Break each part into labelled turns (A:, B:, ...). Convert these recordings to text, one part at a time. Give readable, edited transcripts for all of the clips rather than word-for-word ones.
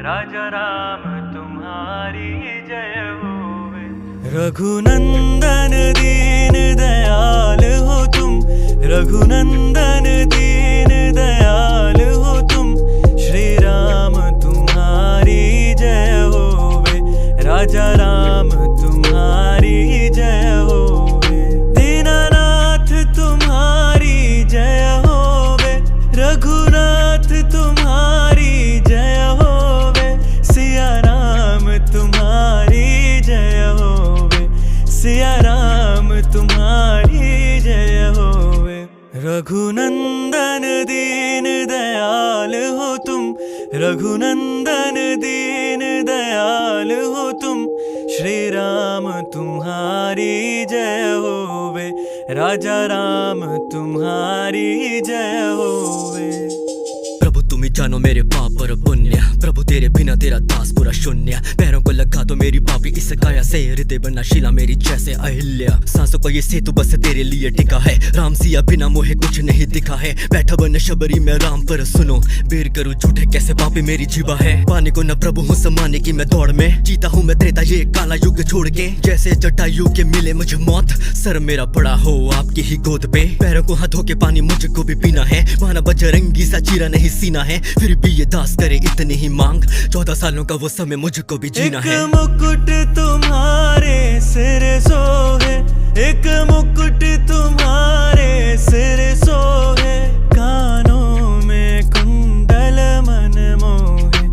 A: राजा राम तुम्हारी जय होवे।
B: रघुनंदन दीन दयाल हो तुम, रघुनंदन दीन दयाल हो तुम, श्री राम तुम्हारी जय होवे। राजा राम तुम्हारी जय होवे। दीनानाथ तुम्हारी जय होवे, रघुनाथ तुम्हारी जय होवे। सिया राम तुम्हारी जय होवे, सिया राम तुम्हारी जय होवे। रघुनंदन दीन दयाल हो तुम, रघुनंदन दीन दयाल हो तुम, श्री राम तुम्हारी जय होवे। राजा राम तुम्हारी जय होवे।
C: प्रभु तुम ही जानो मेरे पाप और पुण्य, प्रभु तेरे बिना तेरा दास पूरा शून्य। पैरों को लगा तो मेरी पापी इस काया से, हृदय बना शिला मेरी जैसे अहिल्या। सांसों का ये सेतु बस तेरे लिए टिका है, राम सिया बिना मोहे कुछ नहीं दिखा है। बैठा बन शबरी में राम पर सुनो, बेर करूं झूठे कैसे पापी मेरी जीवा है। पाने को न प्रभु हूँ समाने की मैं दौड़ में, जीता हूँ मैं त्रेता ये काला युग छोड़ के। जैसे जटायु के मिले मुझे मौत, सर मेरा पड़ा हो आपकी ही गोद पे। पैरों को हाथों के पानी मुझको भी पीना है, माना बजरंगी सा चीरा नहीं सीना है। फिर भी ये दास करे इतनी ही मांग, 14 सालों का वो समय मुझको भी जीना है।
B: एक मुकुट तुम्हारे सिर सोहे, एक मुकुट तुम्हारे सिर सोहे। कानों में कुंडल मन मोहे,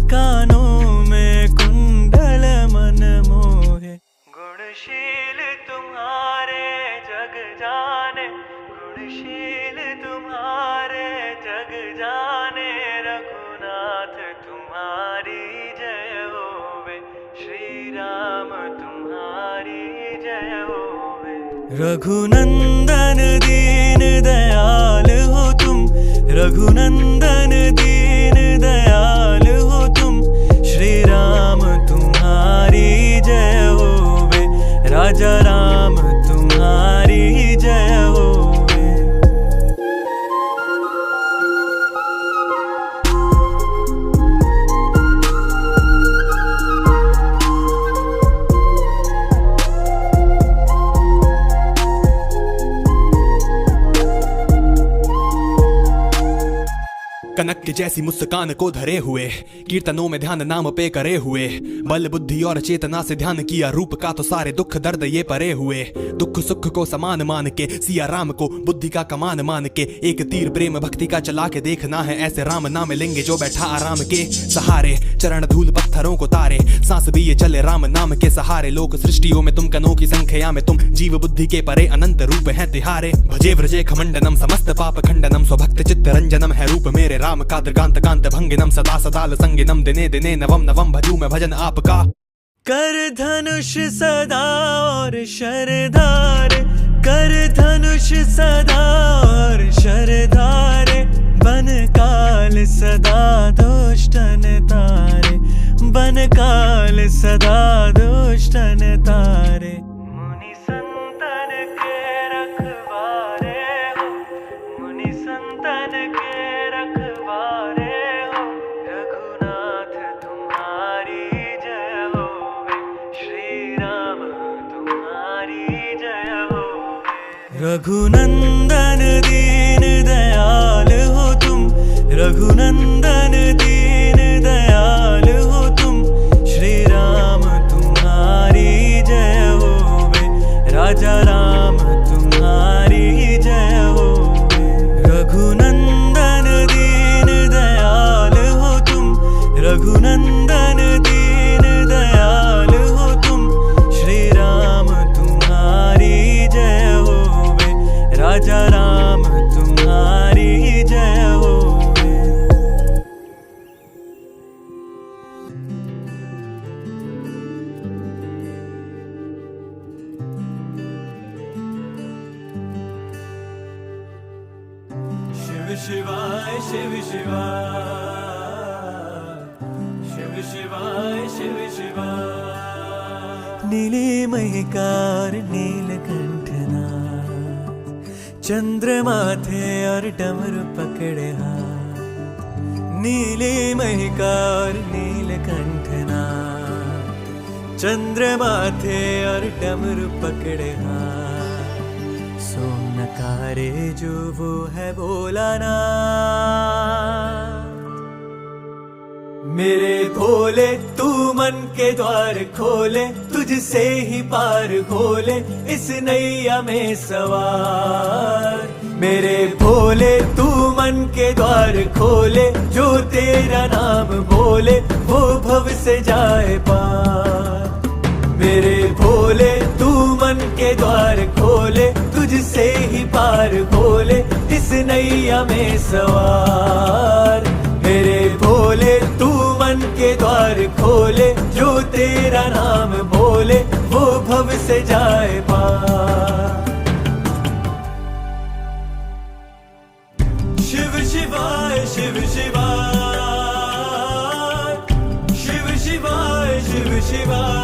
B: कानों में कुंडल मन मोहे। गुणशील तुम्हारे जग जाने, गुणशील तुम्हारे जग जाने। रघुनाथ तुम्हारी जय होवे, श्री राम तुम्हारी जय होवे। रघुनंदन दीन दयाल हो तुम, रघुनंदन दीन दयाल हो तुम, श्री राम तुम्हारी जय होवे। राजा राम तुम्हारी जय होवे।
D: कनक की जैसी मुस्कान को धरे हुए, कीर्तनों में ध्यान नाम पे करे हुए। बल बुद्धि और चेतना से ध्यान किया, रूप का तो सारे दुख दर्द ये परे हुए। दुख सुख को समान मान के, सिया राम को बुद्धि का कमान मान के। एक तीर प्रेम भक्ति का चला के देखना है, ऐसे राम नाम लेंगे जो बैठा आराम के सहारे। चरण धूल पत्थरों को तारे, सांस भी ये चले राम नाम के सहारे। लोक सृष्टियों में तुम कनों की संख्या में, तुम जीव बुद्धि के परे अनंत रूप हैं तिहारे। भजे व्रजे खमंडनम समस्त पाप खंडनम, स्वभक्त चित्त रंजनम है रूप मेरे राम का। दृगांत कांत भंगिनम सदा सदाल संगिनम, दिने दिने नवम नवम भजू मैं भजन आपका।
B: कर धनुष सदा और शरधारे, कर धनुष सदा और शरधारे। बन काल सदा दुष्टन तारे, बन काल सदा दुष्टन तारे। मुनि संतन के रखवारे हो, मुनि संतन के रखवारे हो। रघुनाथ तुम्हारी जय होवे, श्री राम तुम्हारी जय होवे। रघुनंदन दीन दयाल हो तुम, रघुनंदन दीन दयाल हो तुम, श्री राम तुम्हारी जय होवे। राजा राम तुम्हारी जय होवे। रघुनंदन दीन दयाल हो तुम, रघुनंदन दीन दयाल हो तुम, श्री राम तुम्हारी जय होवे। राजा राम तुम्हारी जय होवे। शिव शिवाय शिव शिवाय, शिव शिवाय शिव शिवाय। नीलिमयकार नीलकंठनाथ, चंद्रमा थे और डमरू पकड़े हाथ। नीलिमय का और नीलकंठना, चंद्रमा थे और डमरू पकड़े हाथ, सोम नकारे जो वो है भोलानाथ। मेरे भोले तू मन के द्वार खोले, तुझसे ही पार खोले इस नैया में सवार। मेरे भोले तू मन के द्वार खोले, जो तेरा नाम बोले वो भव से जाए पार। मेरे भोले तू मन के द्वार खोले, तुझसे ही पार खोले इस नैया में सवार। मेरे भोले तू मन के द्वार खोले, जो तेरा नाम बोले वो भव से जाए पार। शिव शिवाय शिव शिवाय, शिव शिवाय शिव शिवाय,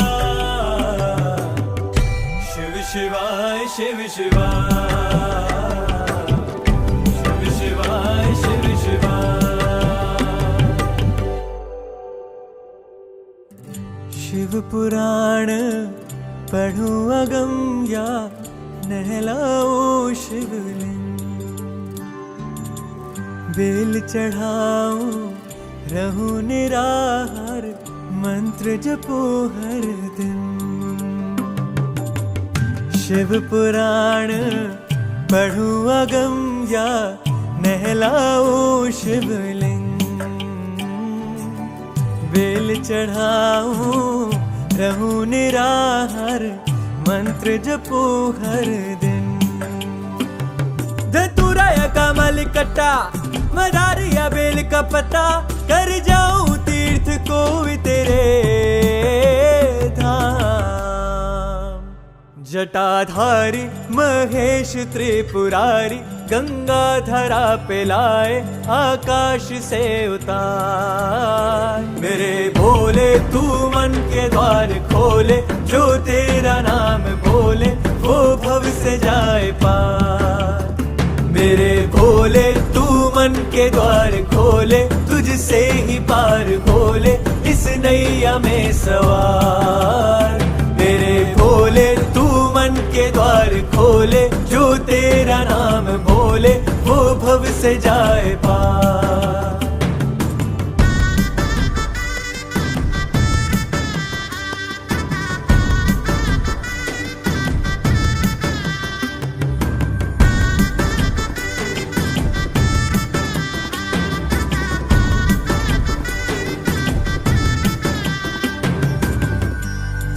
B: शिव शिवाय शिव शिवाय, शिव शिवाय शिव शिवाय। शिव पुराण पढ़ूं अगम या नहलाऊं शिवलिंग, बेल चढ़ाऊं रहूं निराहार, मंत्र जपो हर दिन। शिव पुराण पढ़ूं अगम या नहलाऊं शिवलिंग, बेल चढ़ाऊं रहूं निराहार, मंत्र जपो हर दिन। धतूरा या कमल कट्टा, मदारिया बेल का पत्ता, कर जाऊं तीर्थ को भी तेरे धाम। जटाधारी महेश त्रिपुरारी, गंगा धरा पे लाए आकाश से उतार। मेरे भोले तू मन के द्वार खोले, जो तेरा नाम बोले वो भव से जाए पार। मेरे भोले तू मन के द्वार खोले, तुझसे ही पार खोले इस नैया में सवार। मेरे भोले तू मन के द्वार खोले, जो तेरा नाम बोले वो भव से जाए पार।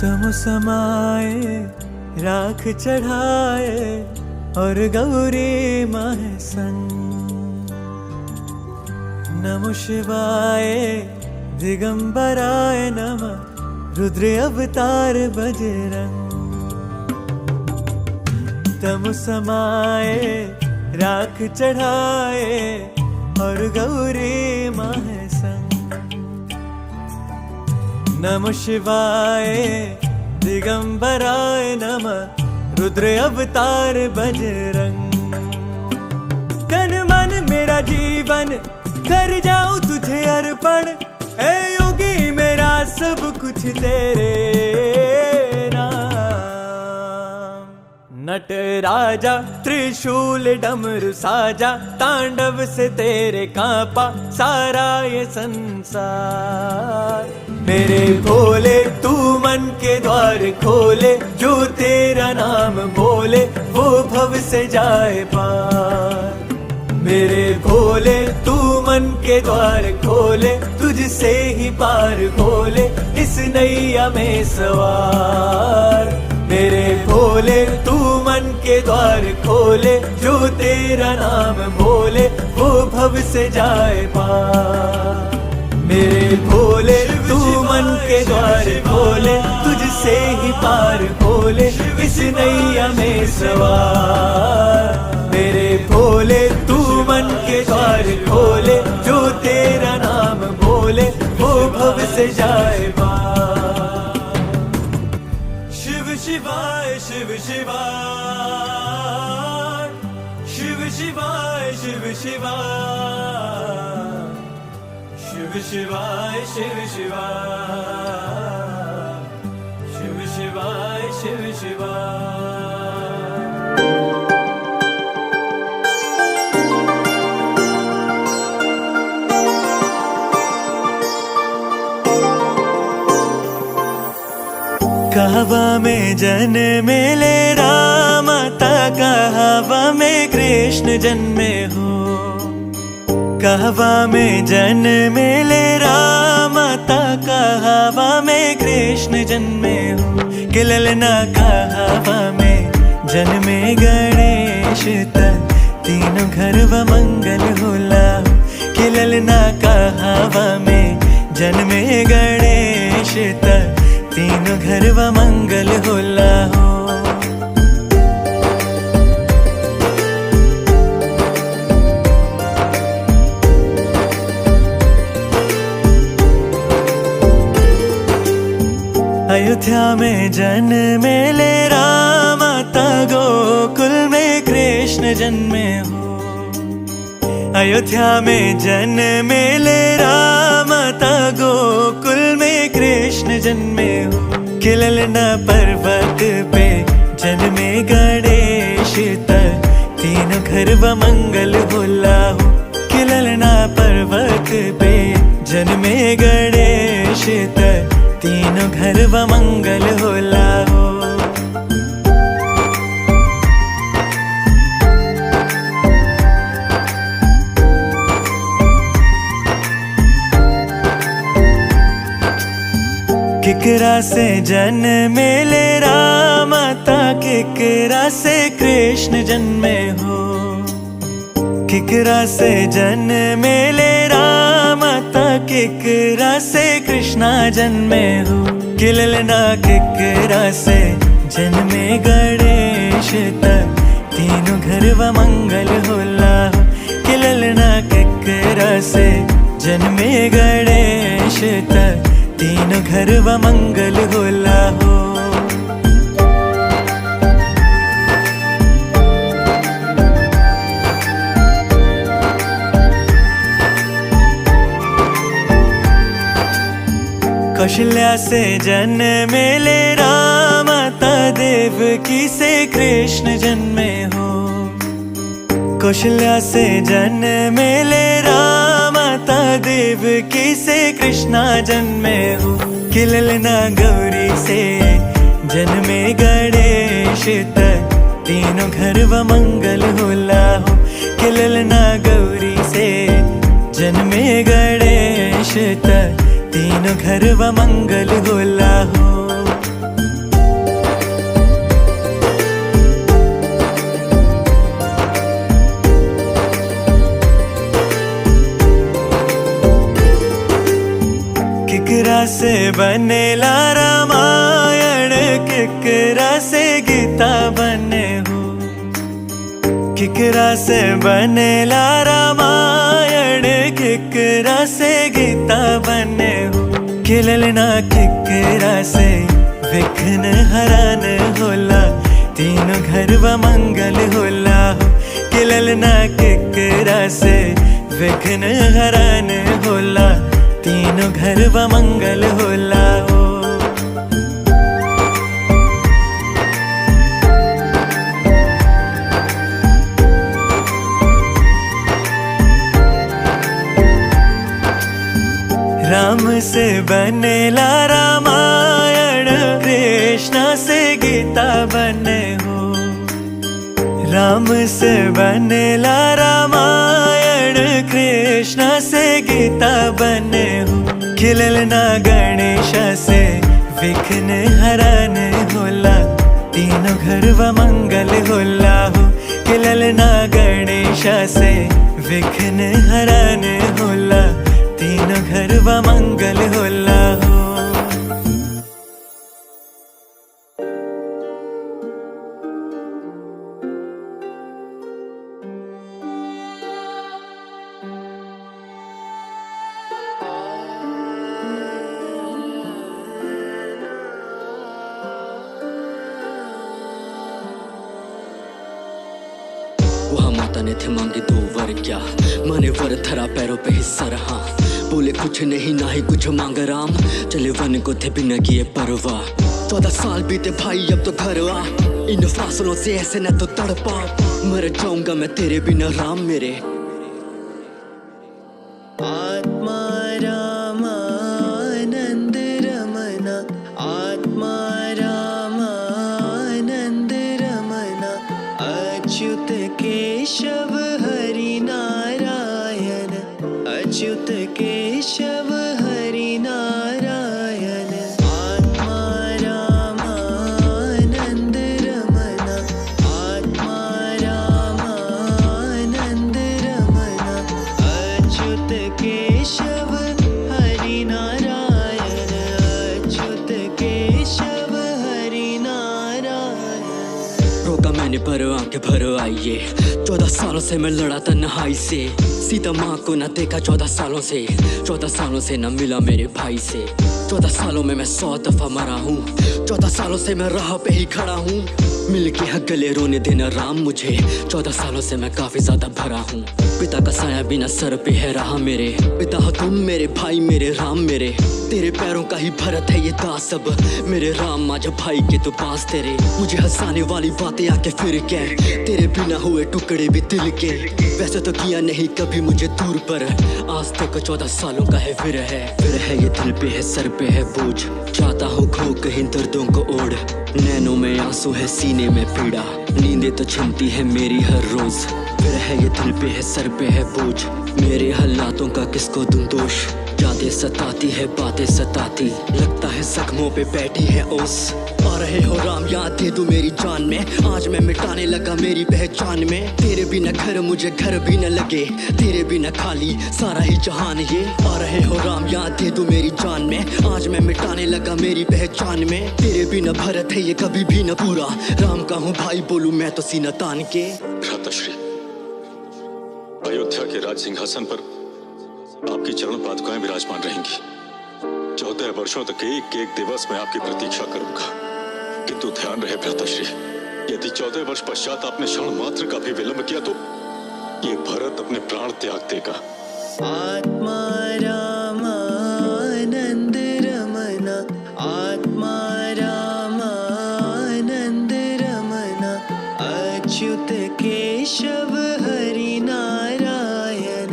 B: तम समाए राख चढ़ाए और गौरी माह संग। नमो शिवाय दिगंबराय नमः, रुद्र अवतार बजरंग। तम समाए राख चढ़ाए और गौरी माह संग। नमो शिवाय दिगंबराय नमः, रुद्र अवतार बजरंग। तन मन मेरा जीवन कर जाऊं तुझे अर्पण, ऐ योगी मेरा सब कुछ तेरे नाम। नट राजा त्रिशूल डमरू साजा, तांडव से तेरे कांपा सारा ये संसार। मेरे भोले तू मन के द्वार खोले, जो तेरा नाम बोले वो भव से जाए पार। मेरे भोले तू मन के द्वार खोले, तुझसे ही पार खोले इस नैया में सवार। मेरे भोले तू मन के द्वार खोले, जो तेरा नाम बोले वो भव से जाए पार। मेरे भोले तू मन के द्वार खोले, तुझसे ही पार खोले इस नैया में सवार। मेरे भोले तू मन के द्वार खोले, जो तेरा नाम बोले वो भव से जाए पार। शिव शिवाय शिव शिवाय, शिव शिवाय शिव शिवाय, शिव शिवाय शिव शिवाय शिव शिवाय शिव शिवाय। कहवा में जन्मे ले राम, माता कहवा में कृष्ण जन्मे हो। कहवा में जन्मे ले राम, माता कहवा में कृष्ण जन्मे हो। किललना कहवा में जन्मे गणेश, तीनों घर व मंगल होला। किललना कहवा में जन्मे गणेश, तीनों घर व मंगल होला हो। अयोध्या में जन्मे ले राम, माता गोकुल में कृष्ण जन्मे हो। अयोध्या में जन्मे ले राम, माता गोकुल में कृष्ण जन्मे हो। किललना पर्वत पे जन्मे गणेश, तीनों घर व मंगल होला हो। किललना पर्वत पे जन्मे गणेश, तीनों घर व मंगल होला हो। किकरा से जन्मे ले राम, माता किकरा से कृष्ण जन्मे हो। किकरा से जन्मे ले राम, माता किकरा से कृष्णा जन्मे हो। किललना किकरा से जन्मे गणेश, तीनों घर व मंगल होला हो। किललना किकरा से जन्मे गणेश, तीनों घर व मंगल होला हो। कौशल्या से जन्मे ले राम, माता देवकी से कृष्ण जन्मे हो। कौशल्या से जन्मे ले राम, माता देवकी से कृष्णा जन्मे हो। किललना गौरी से जन्मे गणेश, तीनों घर व मंगल होला हो। किललना गौरी से जन्मे गणेश, तीनों घर व मंगल होला हो। किकरा से बनेला रामायण, किकरा से गीता बने हो। किकरा से बनेला रामायण, किकरा से गीता बने हो। किललना किकरा से विघ्न हरण होला, तीनों घर व मंगल होला हो। किललना किकरा से विघ्न हरण होला, तीनों घर व मंगल होला हो। राम से बनेला रामायण, कृष्ण से गीता बने हो। राम से बनेला रामायण, कृष्ण से गीता बने हो। किललना गणेश से विघ्न हरण होला, तीनों घर व मंगल होला हो। किललना गणेश से विघ्न हरण होला, तीनों घर व मंगल होला हो।
C: वहाँ माता ने थे मांगे 2 वर क्या, माने वर धरा पैरों पे ही सर। हाँ बोले कुछ नहीं ना ही कुछ मांगा राम, चले वन को थे बिना किए परवाह। 14 साल बीते भाई अब तो घर आ, इन फासलों से ऐसे न तो तड़पा, मर जाऊंगा मैं तेरे बिना राम मेरे।
B: आत्मा रामानंद रमना, आत्मा रामानंद रमना, अच्युत केशव हरि नारायण, अच्युत केशव हरि नारायण। आत्मा रामानंद रमना, आत्मा रामानंद रमना, अच्युत केशव हरि नारायण, अच्युत केशव हरि नारायण।
C: रोका मैंने पर आंखें भर आई ये, 14 सालों से मैं लड़ा तन्हाई से, सीता माँ को न देखा 14 सालों से, 14 सालों से न मिला मेरे भाई से। 14 सालों में मैं 100 दफा मरा हूँ, 14 सालों से मैं राह पे ही खड़ा हूँ, मिल के हक गले रोने देना राम मुझे। 14 सालों से मैं काफी ज्यादा भरा हूँ, पिता का साया बिना सर पे है रहा मेरे, पिता हो तुम मेरे भाई मेरे राम मेरे, तेरे पैरों का ही भरत है ये दास अब मेरे राम। आज भाई के तो पास तेरे, मुझे हंसाने वाली बातें आके फिर कह, तेरे बिना हुए टुकड़े भी दिल के, वैसे तो किया नहीं कभी मुझे दूर पर, आज तक 14 सालों का है फिर है ये दिल पे है सर पे है बोझ, चाहता हूँ खो कहीं दर्दों को ओढ़, नैनों में आंसू है सीने में पीड़ा, नींदें तो छिनती है मेरी हर रोज, फिर है ये दिल पे है सर पे है बोझ, मेरे हालातों का किसको दूं दोष, यादें सताती है बातें सताती, लगता है जख्मों पे बैठी है ओस। आ रहे हो राम याद दे दो मेरी जान में, आज मैं मिटाने लगा मेरी पहचान में, तेरे बिना घर मुझे घर भी न लगे, तेरे बिना खाली सारा ही जहान ये। आ रहे हो राम याद दे दो मेरी जान में, आज मैं मिटाने लगा मेरी पहचान में, तेरे बिना भरत है ये कभी भी न पूरा, राम का हूँ भाई बोलूं मैं तो सीना तान के।
E: भ्राताश्री, अयोध्या के राज सिंहासन पर आपकी चरण पादुकाएं विराजमान रहेंगी। 14 वर्षों तक एक एक दिवस में आपकी प्रतीक्षा करूंगा, किंतु ध्यान रहे भ्राताश्री, यदि 14 वर्ष पश्चात आपने क्षण मात्र का भी विलंब किया तो ये भरत अपने प्राण त्याग देगा।
B: आत्मा रामानंद रमना, आत्मा रामानंद रमना, अच्युत केशव हरि नारायण,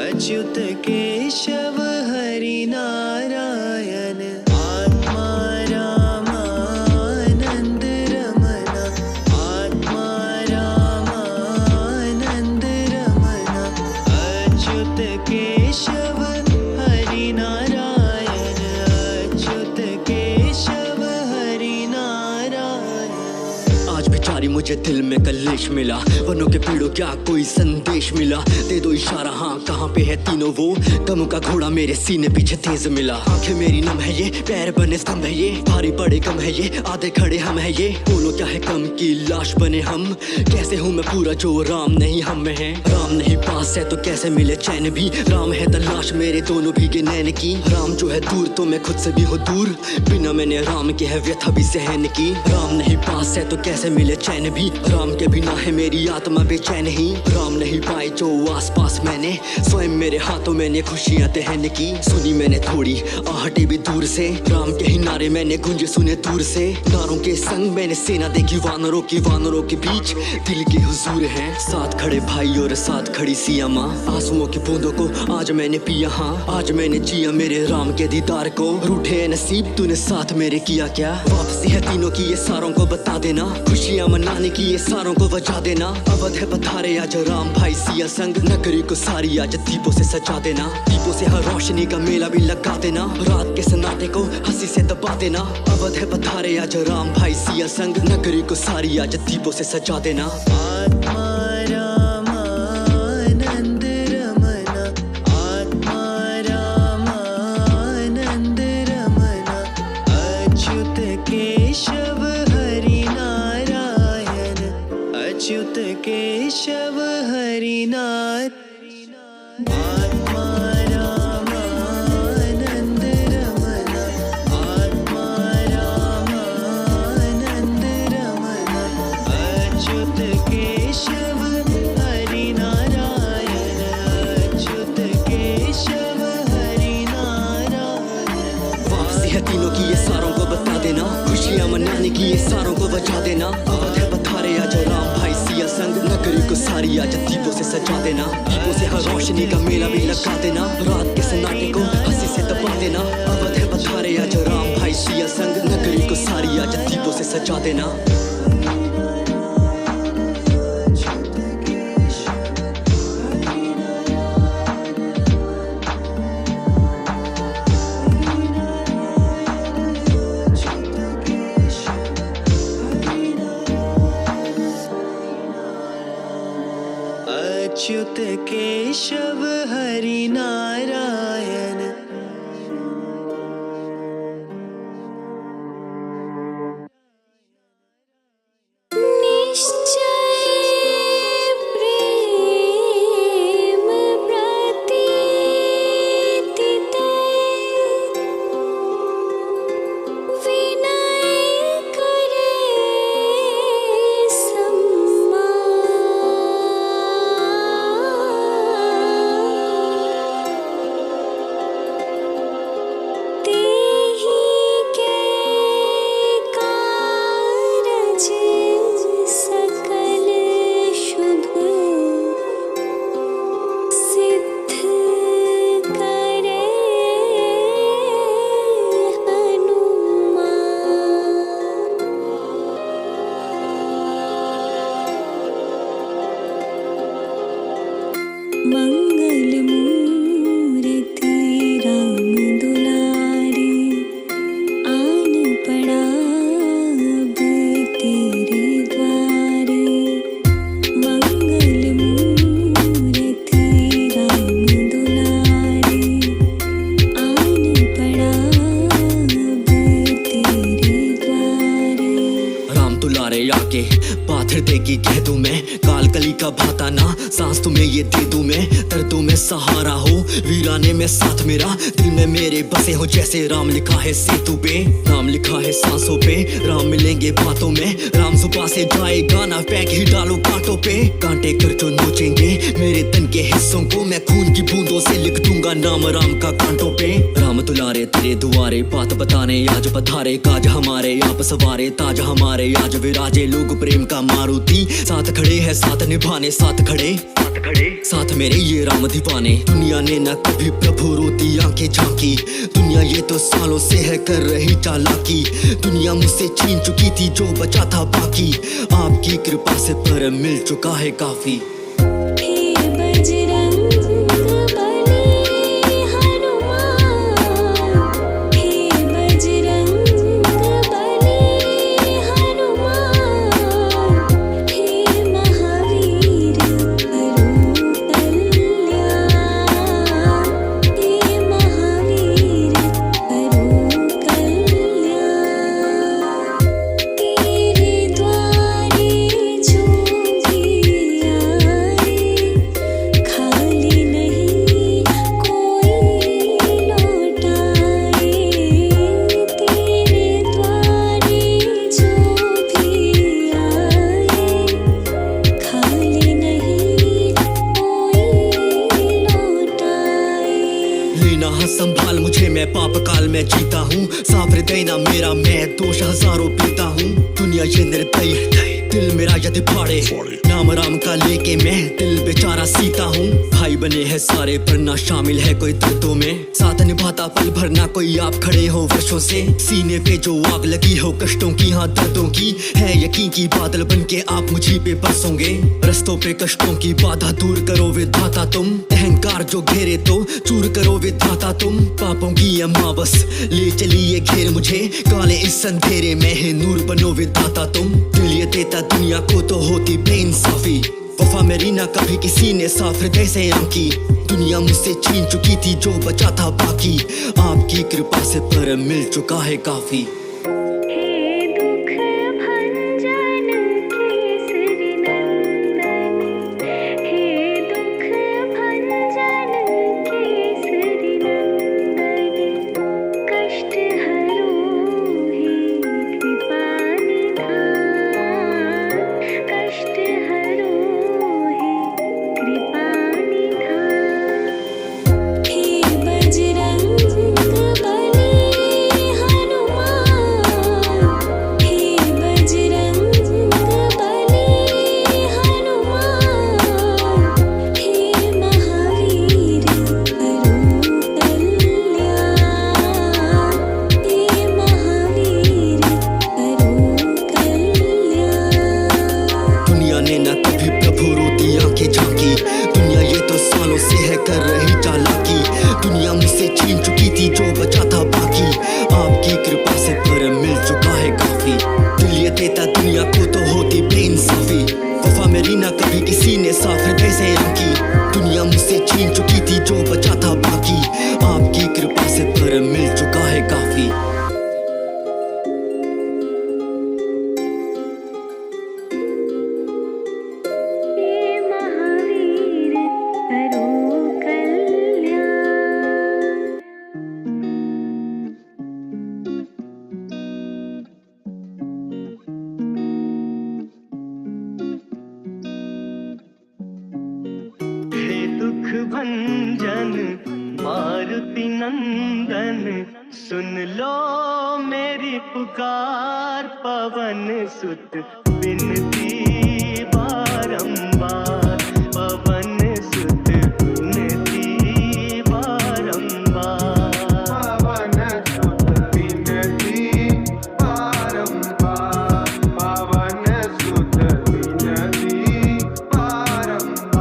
B: अच्युत केशव हरि नारायण। आत्मा रामानंद रमना, आत्मा रामानंद रमना, अच्युत केशव हरि नारायण, अच्युत केशव हरि नारायण।
C: आज बेचारी मुझे दिल में कलेश मिला, वनों के पेड़ों क्या कोई संदेश मिला, दे दो इशारा हाँ कहाँ पे है तीनों वो, गम का घोड़ा मेरे सीने पीछे तेज मिला, आंखें मेरी नम है ये, पैर बने स्तंभ है ये, भारी पड़े कम है ये, आधे खड़े हम है ये, बोलो क्या है कम की लाश बने हम, कैसे हूँ मैं पूरा जो राम नहीं हम में है, राम नहीं पास है तो कैसे मिले चैन भी, राम है तलाश मेरे दोनों भीगे नैन की, राम जो है दूर तो मैं खुद से भी हूँ दूर, बिना मैंने राम के है व्यथा भी सहन की, राम नहीं पास है तो कैसे मिले चैन भी, राम के बिना है मेरी आत्मा बेचैन ही, राम नहीं पाए जो आसपास मैंने, स्वयं मेरे हाथों मैंने खुशियां दहन की, सुनी मैंने थोड़ी आहटे भी दूर से, राम के ही नारे मैंने गूंजे सुने दूर से, नारों के संग मैंने सेना देखी वानरों के बीच दिल के हुजूर हैं, साथ खड़े भाई और साथ खड़ी सिया माँ, आंसुओं की बूंदों को आज मैंने पिया हाँ, आज मैंने जिया मेरे राम के दीदार को, रूठे नसीब तूने साथ मेरे किया क्या, वापसी है तीनों की ये सारों को बता देना, खुशियां मनाने की ये सारों को बचा देना, अवध है पधारे आज राम भाई सिया संग, नगरी को सारी आज दीपों से सजा देना, दीपों से हर रोशनी का मेला भी लगा देना, रात के सन्नाटे को हंसी से दबा देना, अवध है पधारे आज राम भाई सिया संग, नगरी को सारी आज दीपों से सजा देना।
B: आत्मा रामानंद रमना, आत्मा रामानंद रमना, अच्युत केशव हरि नारायण, अच्युत केशव हरि नारायण। आत्मा रामानंद रमना, आत्मा रामानंद रमना, अच्युत केशव
C: है तीनों की, ये सारों को बता देना। खुशियां मनाने की ये सारों को बचा देना। अवध है पधारे आज राम भाई सिया संग, नगरी को सारी आज दीपों से सजा देना। दीपों से हर रोशनी का मेला भी लगा देना, रात के सन्नाटे को हंसी से दबा देना। अवध है पधारे आज राम भाई सिया संग, नगरी को सारी आज दीपों से सजा देना।
B: अच्युत केशव हरि नारायण, मंगल मूर्ति राम दुलारी, आन पड़ा अब तेरे द्वारे। मंगल मूर्ति राम दुलारी, आन पड़ा अब तेरे द्वारे।
C: राम दुलारे आके पाथर देगी कह दूं मैं, काल कली का भाता ना सांस तुम्हें ये दे दूं मैं। दर्दों में सहारा हो, वीराने में साथ मेरा, दिल में मेरे बसे हो जैसे राम लिखा है सेतु पे। राम लिखा है सांसों पे, राम मिलेंगे बातों में। राम जुबां से जाए गाना, फेंक ही डालो कांटों पे। कांटे कर जो नोचेंगे मेरे तन के हिस्सों को, मैं खून की बूंदों से लिख दूंगा नाम राम का कांटों पे। राम दुलारे तेरे दुआरे, बात बताने आज पधारे। काज हमारे आप सवारे, ताज हमारे आज विराजे। लोग प्रेम का मारुति साथ खड़े हैं, साथ निभाने साथ खड़े साथ मेरे ये राम दीवाने। दुनिया ने न कभी प्रभु रोती आंखें झांकी, दुनिया ये तो सालों से है कर रही चालाकी। दुनिया मुझसे छीन चुकी थी जो बचा था बाकी, आपकी कृपा से पर मिल चुका है काफी। संभाल मुझे, मैं पाप काल में जीता हूँ। साफ हृदय ना मेरा, मैं दोष हजारों पीता हूँ। दुनिया ये निर्दयी, दिल मेरा यदि फाड़े, नाम राम का लेके मैं दिल बेचारा सीता हूँ। भाई बने हैं सारे पर ना शामिल है कोई दर्दों में, साथ निभाता पल भर ना कोई। आप खड़े हो वर्षों से, सीने पे जो आग लगी हो कष्टों की, हाँ दर्दों की। है यकीन की बादल बन के आप मुझी पे बरसोगे। रस्तों पे कष्टों की बाधा दूर करो विधाता तुम, अहंकार जो घेरे तो चूर करो विधाता तुम। पापों की अमावस ले चलिए घेर मुझे, काले इस अंधेरे में है नूर बनो विधाता तुम। दिल ये देता दुनिया को तो होती बेइंसाफी, वफा मेरी ना कभी किसी ने साफ हृदय से आंकी। दुनिया मुझसे छीन चुकी थी जो बचा था बाकी, आपकी कृपा से पर मिल चुका है काफी।
F: बजरंग बली
B: नंदन सुन लो मेरी पुकार, पवन सुत विनती बारंबार, पवन सुत विनती बारंबार,
F: पवन सुत विनती बारंबार, पवन सुत विनती बारंबार।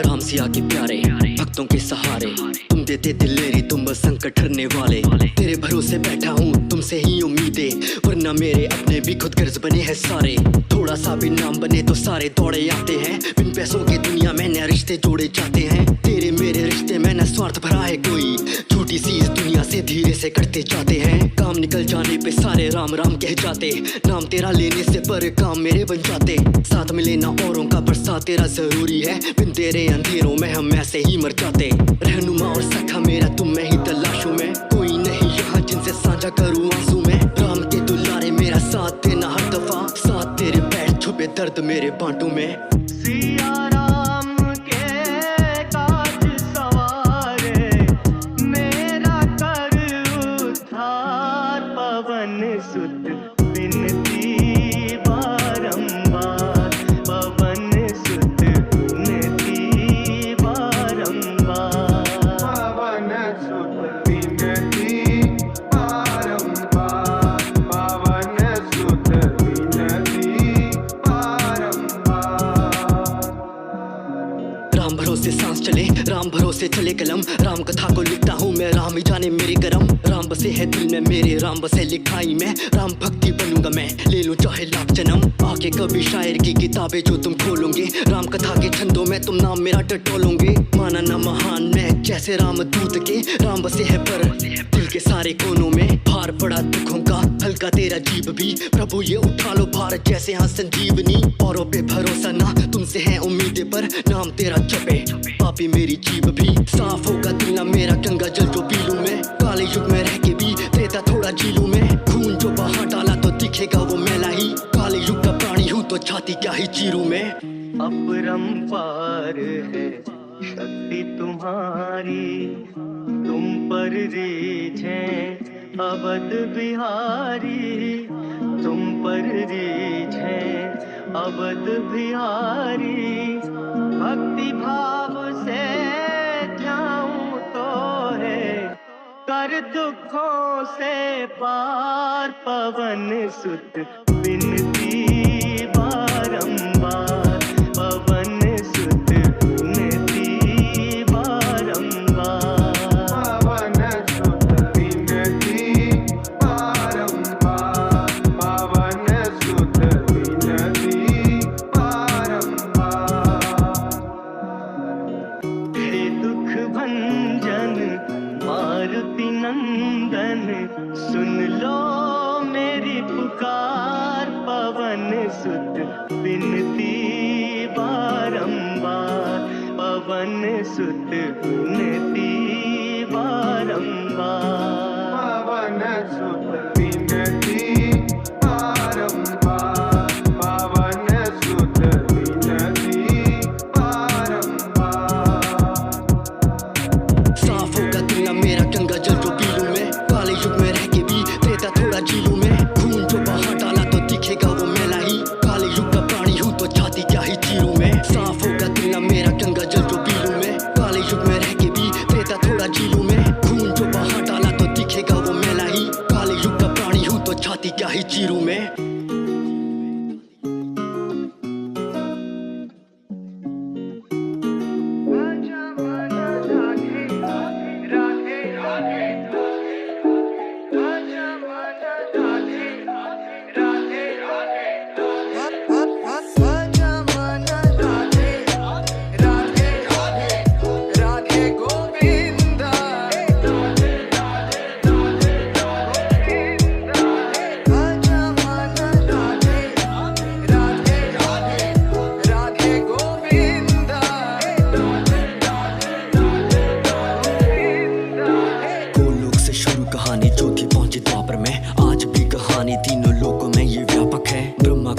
C: राम सिया के प्यारे भक्तों के सहारे, तुम देते दिलेरी, तुम बस संकट हरने वाले। तेरे भरोसे बैठा हूँ, तुमसे ही उम्मीदें, वरना मेरे अपने भी खुद गर्ज बने हैं सारे। थोड़ा सा भी नाम बने तो सारे दौड़े आते हैं, बिन पैसों की दुनिया में नए रिश्ते जोड़े जाते हैं। तेरे मेरे रिश्ते में न स्वार्थ भरा है कोई, छोटी सी इस दुनिया से धीरे से कटते जाते हैं। काम निकल जाने पे सारे राम राम कह जाते, नाम तेरा लेने से पर काम मेरे बन जाते। साथ में लेना औरों का बरसात तेरा जरूरी है, बिन तेरे अंधेरों में हम ऐसे ही मर जाते। रहनुमा और सखा मेरा तुम में ही तलाशूं मैं, कोई नहीं यहाँ जिनसे साझा करूँ आंसू में। राम के दुलारे मेरा साथ देना हर दफा, साथ तेरे पैर छुपे दर्द मेरे बांटू में।
B: सिया राम के काज सवारे, मेरा कर उद्धार, पवन सुत विनती बारंबार, पवन सुत विनती बारंबार,
F: पवन सुत विनती बारंबार, पवन सुत विनती बारंबार।
C: राम भरोसे सांस चले, राम भरोसे चले कलम, राम कथा को लिखता हूँ मैं, राम ही जाने मेरे करम। राम बसे है दिल में मेरे, राम बसे लिखाई में, राम भक्ति बनूंगा मैं, ले लूं चाहे लाख जन्म। आके कभी शायर की किताबें जो तुम खोलोगे, राम कथा के छंदों में तुम नाम मेरा टटोलोगे। माना ना महान मैं जैसे राम दूत के, राम बसे है पर दिल के सारे कोनों में। भार पड़ा दुखों का हल्का तेरा जीव भी, प्रभु ये उठा लो भार जैसे हाँ संजीवनी। औरों पे भरोसा ना, तुमसे है उम्मीदें पर नाम तेरा जपे, पापी मेरी जीव भी। साफ होगा दिल ना मेरा गंगा जल जो पी लूं मैं, काले युग में रह के भी त्रेता थोड़ा जी लूं मैं। खून जो बहा डाला तो दिखेगा वो मैला ही, काले युग का प्राणी हूँ तो छाती क्या ही चीरूं मैं।
B: अपरंपार है शक्ति तुम्हारी, तुम पर रीझ है अवध बिहारी, तुम पर रीझ है अवध बिहारी। भक्ति भाव से जाऊं तो है कर दुखों से पार, पवन सुत विनती बारंबार, पवन सुत विनती बारंबार,
F: पवन सुत विनती बारंबार, पवन सुत विनती बारंबार।
B: हे दुख भंजन मारुति नंदन सुन लो मेरी पुकार, पवन सुत विनती बारंबार, पवन सुत विनती बारंबार,
F: पवन सुत विनती बारंबार, पवन सुत विनती बारंबार।
C: साफ होगा दिल ना मेरा गंगा जल जो पी लूं मैं, काले युग में रह के भी त्रेता थोड़ा जी लूं मैं। खून जो बहा डाला तो दिखेगा वो मैला ही, काले युग का प्राणी हूँ तो छाती क्या ही चीरूं मैं। साफ होगा दिल ना मेरा गंगा जल जो पी लूं मैं, काले युग में रह के भी त्रेता थोड़ा जी लूं मैं। खून जो बहा डाला तो दिखेगा वो मैला ही, काले युग का प्राणी हूँ तो छाती क्या ही चीरूं मैं।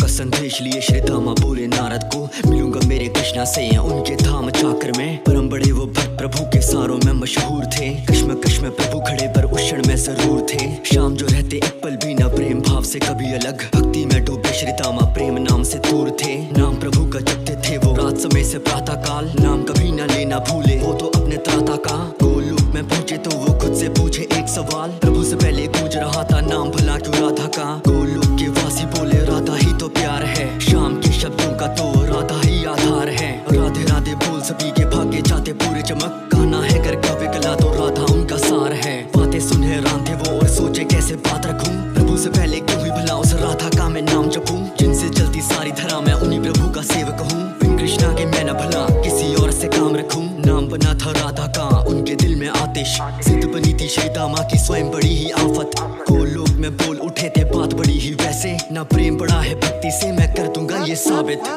C: संदेश लिए श्री धामा बोले नारद को, मिलूंगा मेरे कृष्णा से उनके धाम चाकर में। परम बड़े वो भक्त प्रभु के सारों मशहूर थे। कश्मकश में प्रभु खड़े पर उस क्षण में जरूर थे। शाम जो रहते एक पल भी न प्रेम भाव से कभी अलग, भक्ति में डूबे श्री दामा प्रेम नाम से दूर थे। नाम प्रभु का जपते थे वो रात समय से प्रातः काल, नाम कभी न लेना भूले वो तो अपने त्राता का। गोलोक में पहुंचे तो वो खुद से पूछे एक सवाल, प्रभु से पहले गूंज रहा था नाम भला क्यों राधा का। गोलोक के वासी बोले राधा ही तो प्यार है, शाम के शब्दों का तो राधा ही आधार है। राधे राधे बोल सभी के भागे जाते पूरे चमक, गाना है कर काव्य कला तो राधा उनका सार है। बातें सुन हैरान थे वो और सोचे कैसे बात रखूं, प्रभु से पहले क्यों ही भला उस राधा का मैं नाम जपूं। जिनसे चलती सारी धरा मैं उन्हीं प्रभु का सेवक हूँ, बिन कृष्णा के मैं न भला किसी और से काम रखूं। नाम बना था राधा का उनके दिल में आतिश, सिद्ध बनी थी श्री दामा की स्वयं बड़ी ही आफत। गोलोक में बोल उठे थे बात बड़ी ही वैसे, ना प्रेम बड़ा है भक्ति से मैं कर दूंगा ये साबित।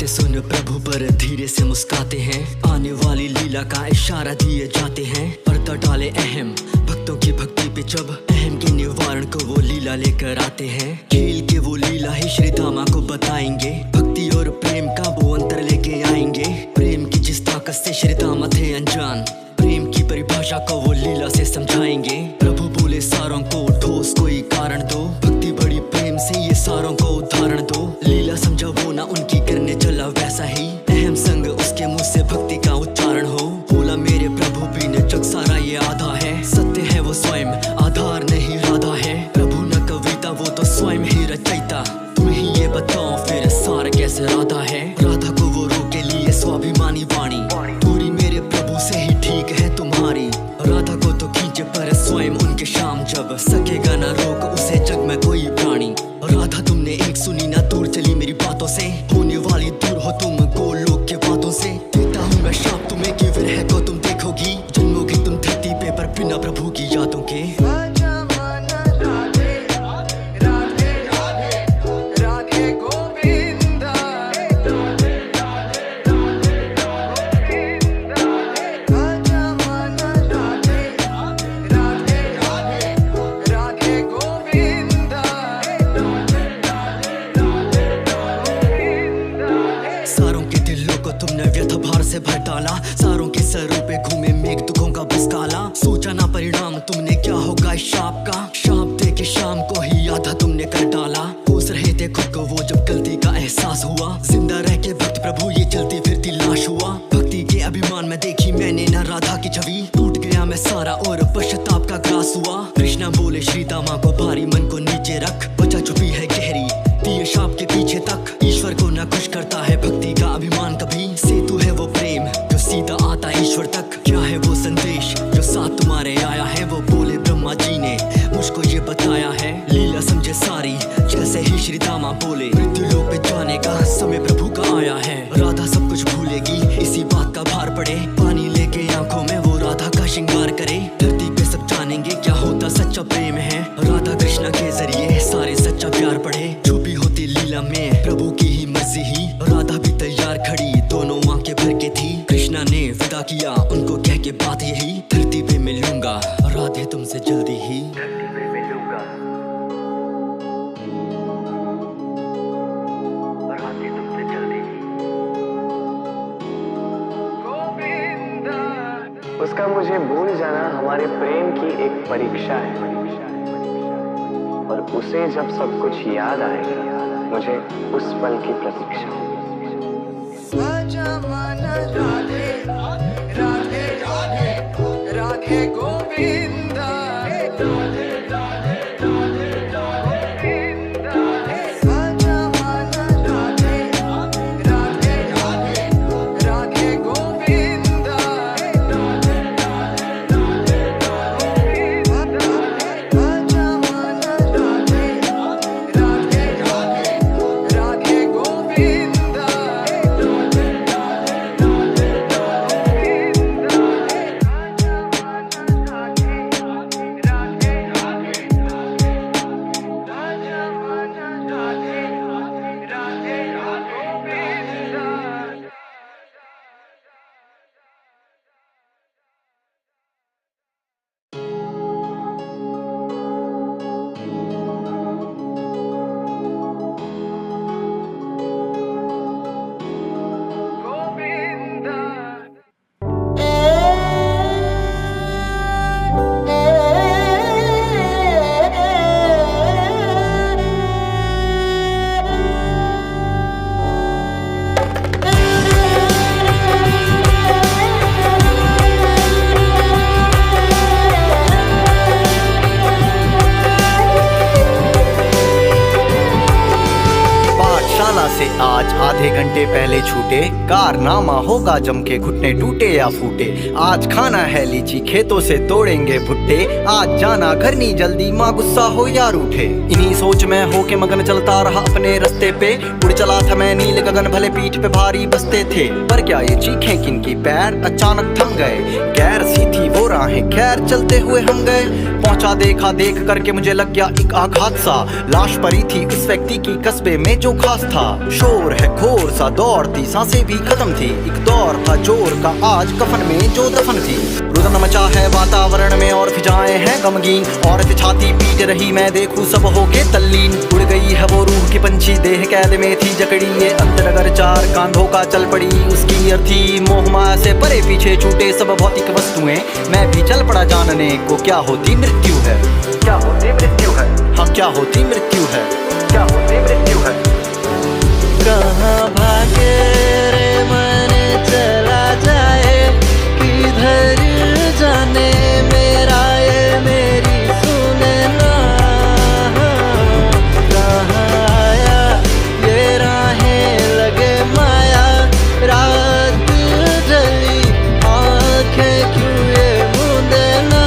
C: सुन प्रभु पर धीरे से मुस्काते हैं, आने वाली लीला का इशारा दिए जाते हैं। पर्दा डाले अहम भक्तों की भक्ति पे जब, अहम के निवारण को वो लीला लेकर आते हैं। खेल के वो लीला ही श्री दामा को बताएंगे, भक्ति और प्रेम का वो अंतर लेके आएंगे। प्रेम की जिस ताकत से श्री दामा थे अनजान, प्रेम की परिभाषा को वो लीला से समझाएंगे। प्रभु बोले सारों को ठोस कोई कारण दो, भक्ति बड़ी प्रेम से ये सारों को उदाहरण दो। लीला समझा वो ना उनकी करने चला वैसा ही, अहम संग उसके मुंह से भक्ति का उच्चारण हो। बोला मेरे प्रभु बिन जग सारा ये आधा है, सत्य है वो स्वयं आधार नहीं राधा है। प्रभु न कविता वो तो स्वयं ही रचयिता, तुम ही ये बताओ फिर सार कैसे राधा है। राधा को वो रोके लिए स्वाभिमानी वाणी, दूरी मेरे प्रभु से ही ठीक है तुम्हारी। राधा को तो खींचे पर स्वयं उनके शाम जब, सकेगा ना रोक उसे जग में कोई प्राणी। राधा तुमने एक सुनी ना दूर चली मेरी बातों से, होने वाली दूर हो तुम गोलोक के बातों से। देता हूँ मैं शाप तुम्हें कि विरह को तुम देखोगी, जन्मोगी तुम धरती पे पर बिना प्रभु की यादों के। से भर डाला सारों के सरों पे घूमे मेघ दुखों का बस काला। सोचा ना परिणाम तुमने क्या होगा इस शाप का, शाप दे के शाम को ही आधा तुमने कर डाला। कोस रहे थे खुद को वो जब गलती का एहसास हुआ, जिंदा रह के भक्त प्रभु ये चलती फिरती लाश हुआ। भक्ति के अभिमान में देखी मैंने ना राधा की छवि, टूट गया मैं सारा और पश्चाताप का ग्रास हुआ। कृष्णा बोले श्री दामा को भारी मन को नीचे रख, वजह छुपी है गहरी दिए शाप के पीछे तक। ईश्वर को ना खुश करता है भक्ति का अभिमान कभी, सेतु है वो प्रेम जो सीधा आता ईश्वर तक। क्या है वो संदेश जो साथ तुम्हारे आया है, वो बोले ब्रह्मा जी ने मुझको ये बताया है। लीला समझे सारी जैसे ही श्री दामा बोले, मृत्यु लोक पे जाने का समय प्रभु का आया है। राधा सब कुछ भूलेगी इसी बात का भार पड़े, पानी लेके आंखों में वो राधा का श्रृंगार करे। धरती पे सब जानेंगे क्या होता सच्चा प्रेम है, राधा कृष्णा के जरिए सारे सच्चा प्यार पढ़े। छुपी होती लीला में प्रभु की ही मर्जी ही, राधा भी तैयार खड़ी दोनों आंखें भर के थी। कृष्णा ने विदा किया उनको कह के बात यही, धरती पे मिलूंगा राधे तुमसे जल्दी ही।
A: धरती पे मिलूंगा राधे तुमसे जल्दी ही।
F: उसका मुझे भूल जाना हमारे प्रेम की एक परीक्षा है, और उसे जब सब कुछ याद आएगा मुझे उस पल की प्रतीक्षा है।
G: राधे राधे राधे राधे गोविंदा, राधे राधे राधे गोविंदा, राधे राधे राधे राधे गोविंदा, राधे राधे
H: छूटे पहले छूटे, कारनामा होगा जम के, घुटने टूटे या फूटे। आज खाना है लीची, खेतों से तोड़ेंगे भुट्टे। आज जाना घर नहीं जल्दी, माँ गुस्सा हो या रूठे। इन्हीं सोच में हो के मगन चलता रहा अपने रास्ते पे। उड़ चला था मैं नील गगन, भले पीठ पे भारी बस्ते थे। पर क्या ये चीखें किनकी, पैर अचानक थम गए। गैर सी थी वो राहें, खैर चलते हुए हम गए। पहुंचा देखा देख करके मुझे लग गया एक आघात सा। लाश पड़ी थी उस व्यक्ति की कस्बे में जो खास था। शोर है घोर सा, दौड़ती सांसें भी खत्म थी। एक दौर था जोर का आज कफन में जो दफन थी। रुदन मचा है वातावरण में और फिजाएं हैं गमगीन। औरत छाती पीट रही, मैं देखूं सब हो के तल्लीन। उड़ गई है वो रूह की पंछी, देह कैद में थी जकड़ी। ये अंतर अगर चार कांधों का चल पड़ी, उसकी अर्थी मोह माया से परे पीछे छूटे सब भौतिक वस्तुएं। मैं भी चल पड़ा जानने को, क्या होती मृत्यु है,
F: क्या होती मृत्यु है,
H: हाँ क्या होती मृत्यु है,
F: क्या होती मृत्यु है।
B: कहाँ भागे रे मन चला जाए, किधर जाने मेरा ये मेरी सुने ना। कहाँ आया ये राहें लगे माया, रात ढली आंखें क्यों ये मूंदे ना।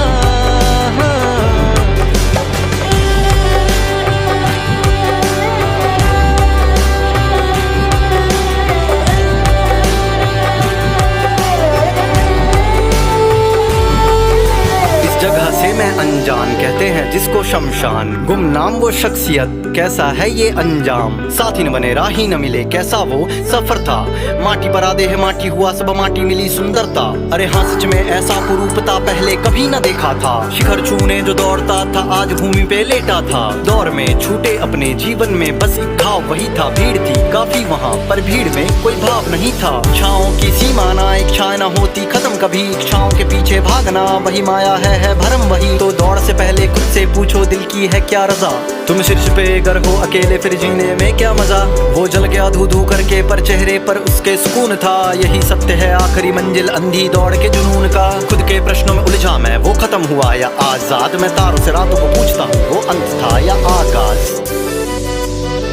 H: जगह से मैं अनजान, कहते हैं जिसको शमशान। गुमनाम वो शख्सियत, कैसा है ये अंजाम। साथी न बने राही न मिले, कैसा वो सफर था। माटी पर आधे है माटी हुआ सब, माटी मिली सुंदरता। अरे हाँ सच में ऐसा कुरूपता पहले कभी न देखा था। शिखर छूने जो दौड़ता था आज भूमि पे लेटा था। दौर में छूटे अपने जीवन में बस एक घाव वही था। भीड़ थी काफी वहाँ पर भीड़ में कोई भाव नहीं था। इच्छाओं की सीमा ना, इच्छाएं न होती खत्म कभी। इच्छाओं के पीछे भागना वही माया है भरम वही। तो दौड़ से पहले खुद से पूछो दिल की है क्या रजा। तुम शीर्ष पे अगर हो अकेले फिर जीने में क्या मजा। वो जल गया धू धू करके पर चेहरे पर उसके सुकून था। यही सत्य है आखिरी मंजिल अंधी दौड़ के जुनून का। खुद के प्रश्नों में उलझा मैं, वो खत्म हुआ या आजाद। मैं तारों से रातों को पूछता हूँ, वो अंत था या आगाज।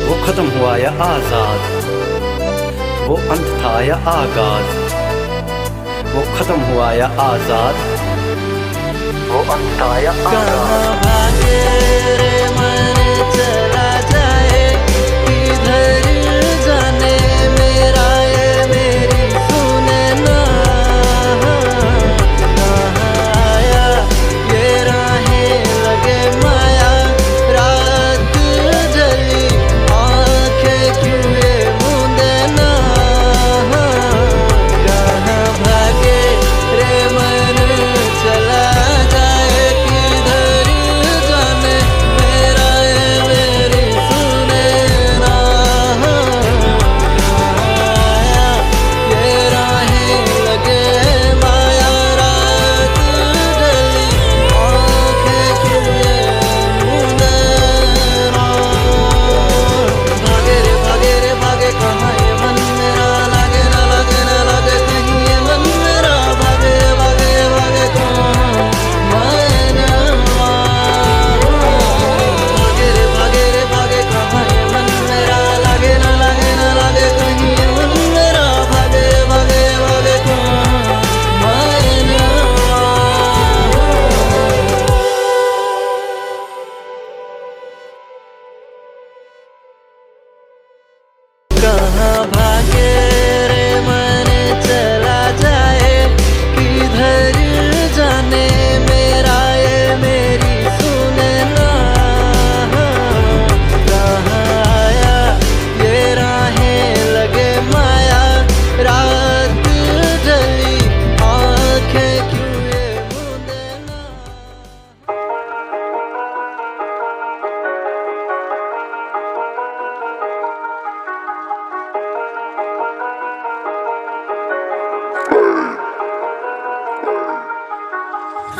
H: वो खत्म हुआ या आजाद, वो अंत था या आगाज। वो खत्म हुआ या आजाद, वो अंत था या आगाज।
B: कहाँ भागे रे मन चला जाए, किधर जाने मेरा ये मेरी सुने ना। कहाँ आया ये राहें लगे माया, रात जली आंखें क्यों ये मूंदे ना। कहाँ भागे रे मन चला जाए, किधर जाने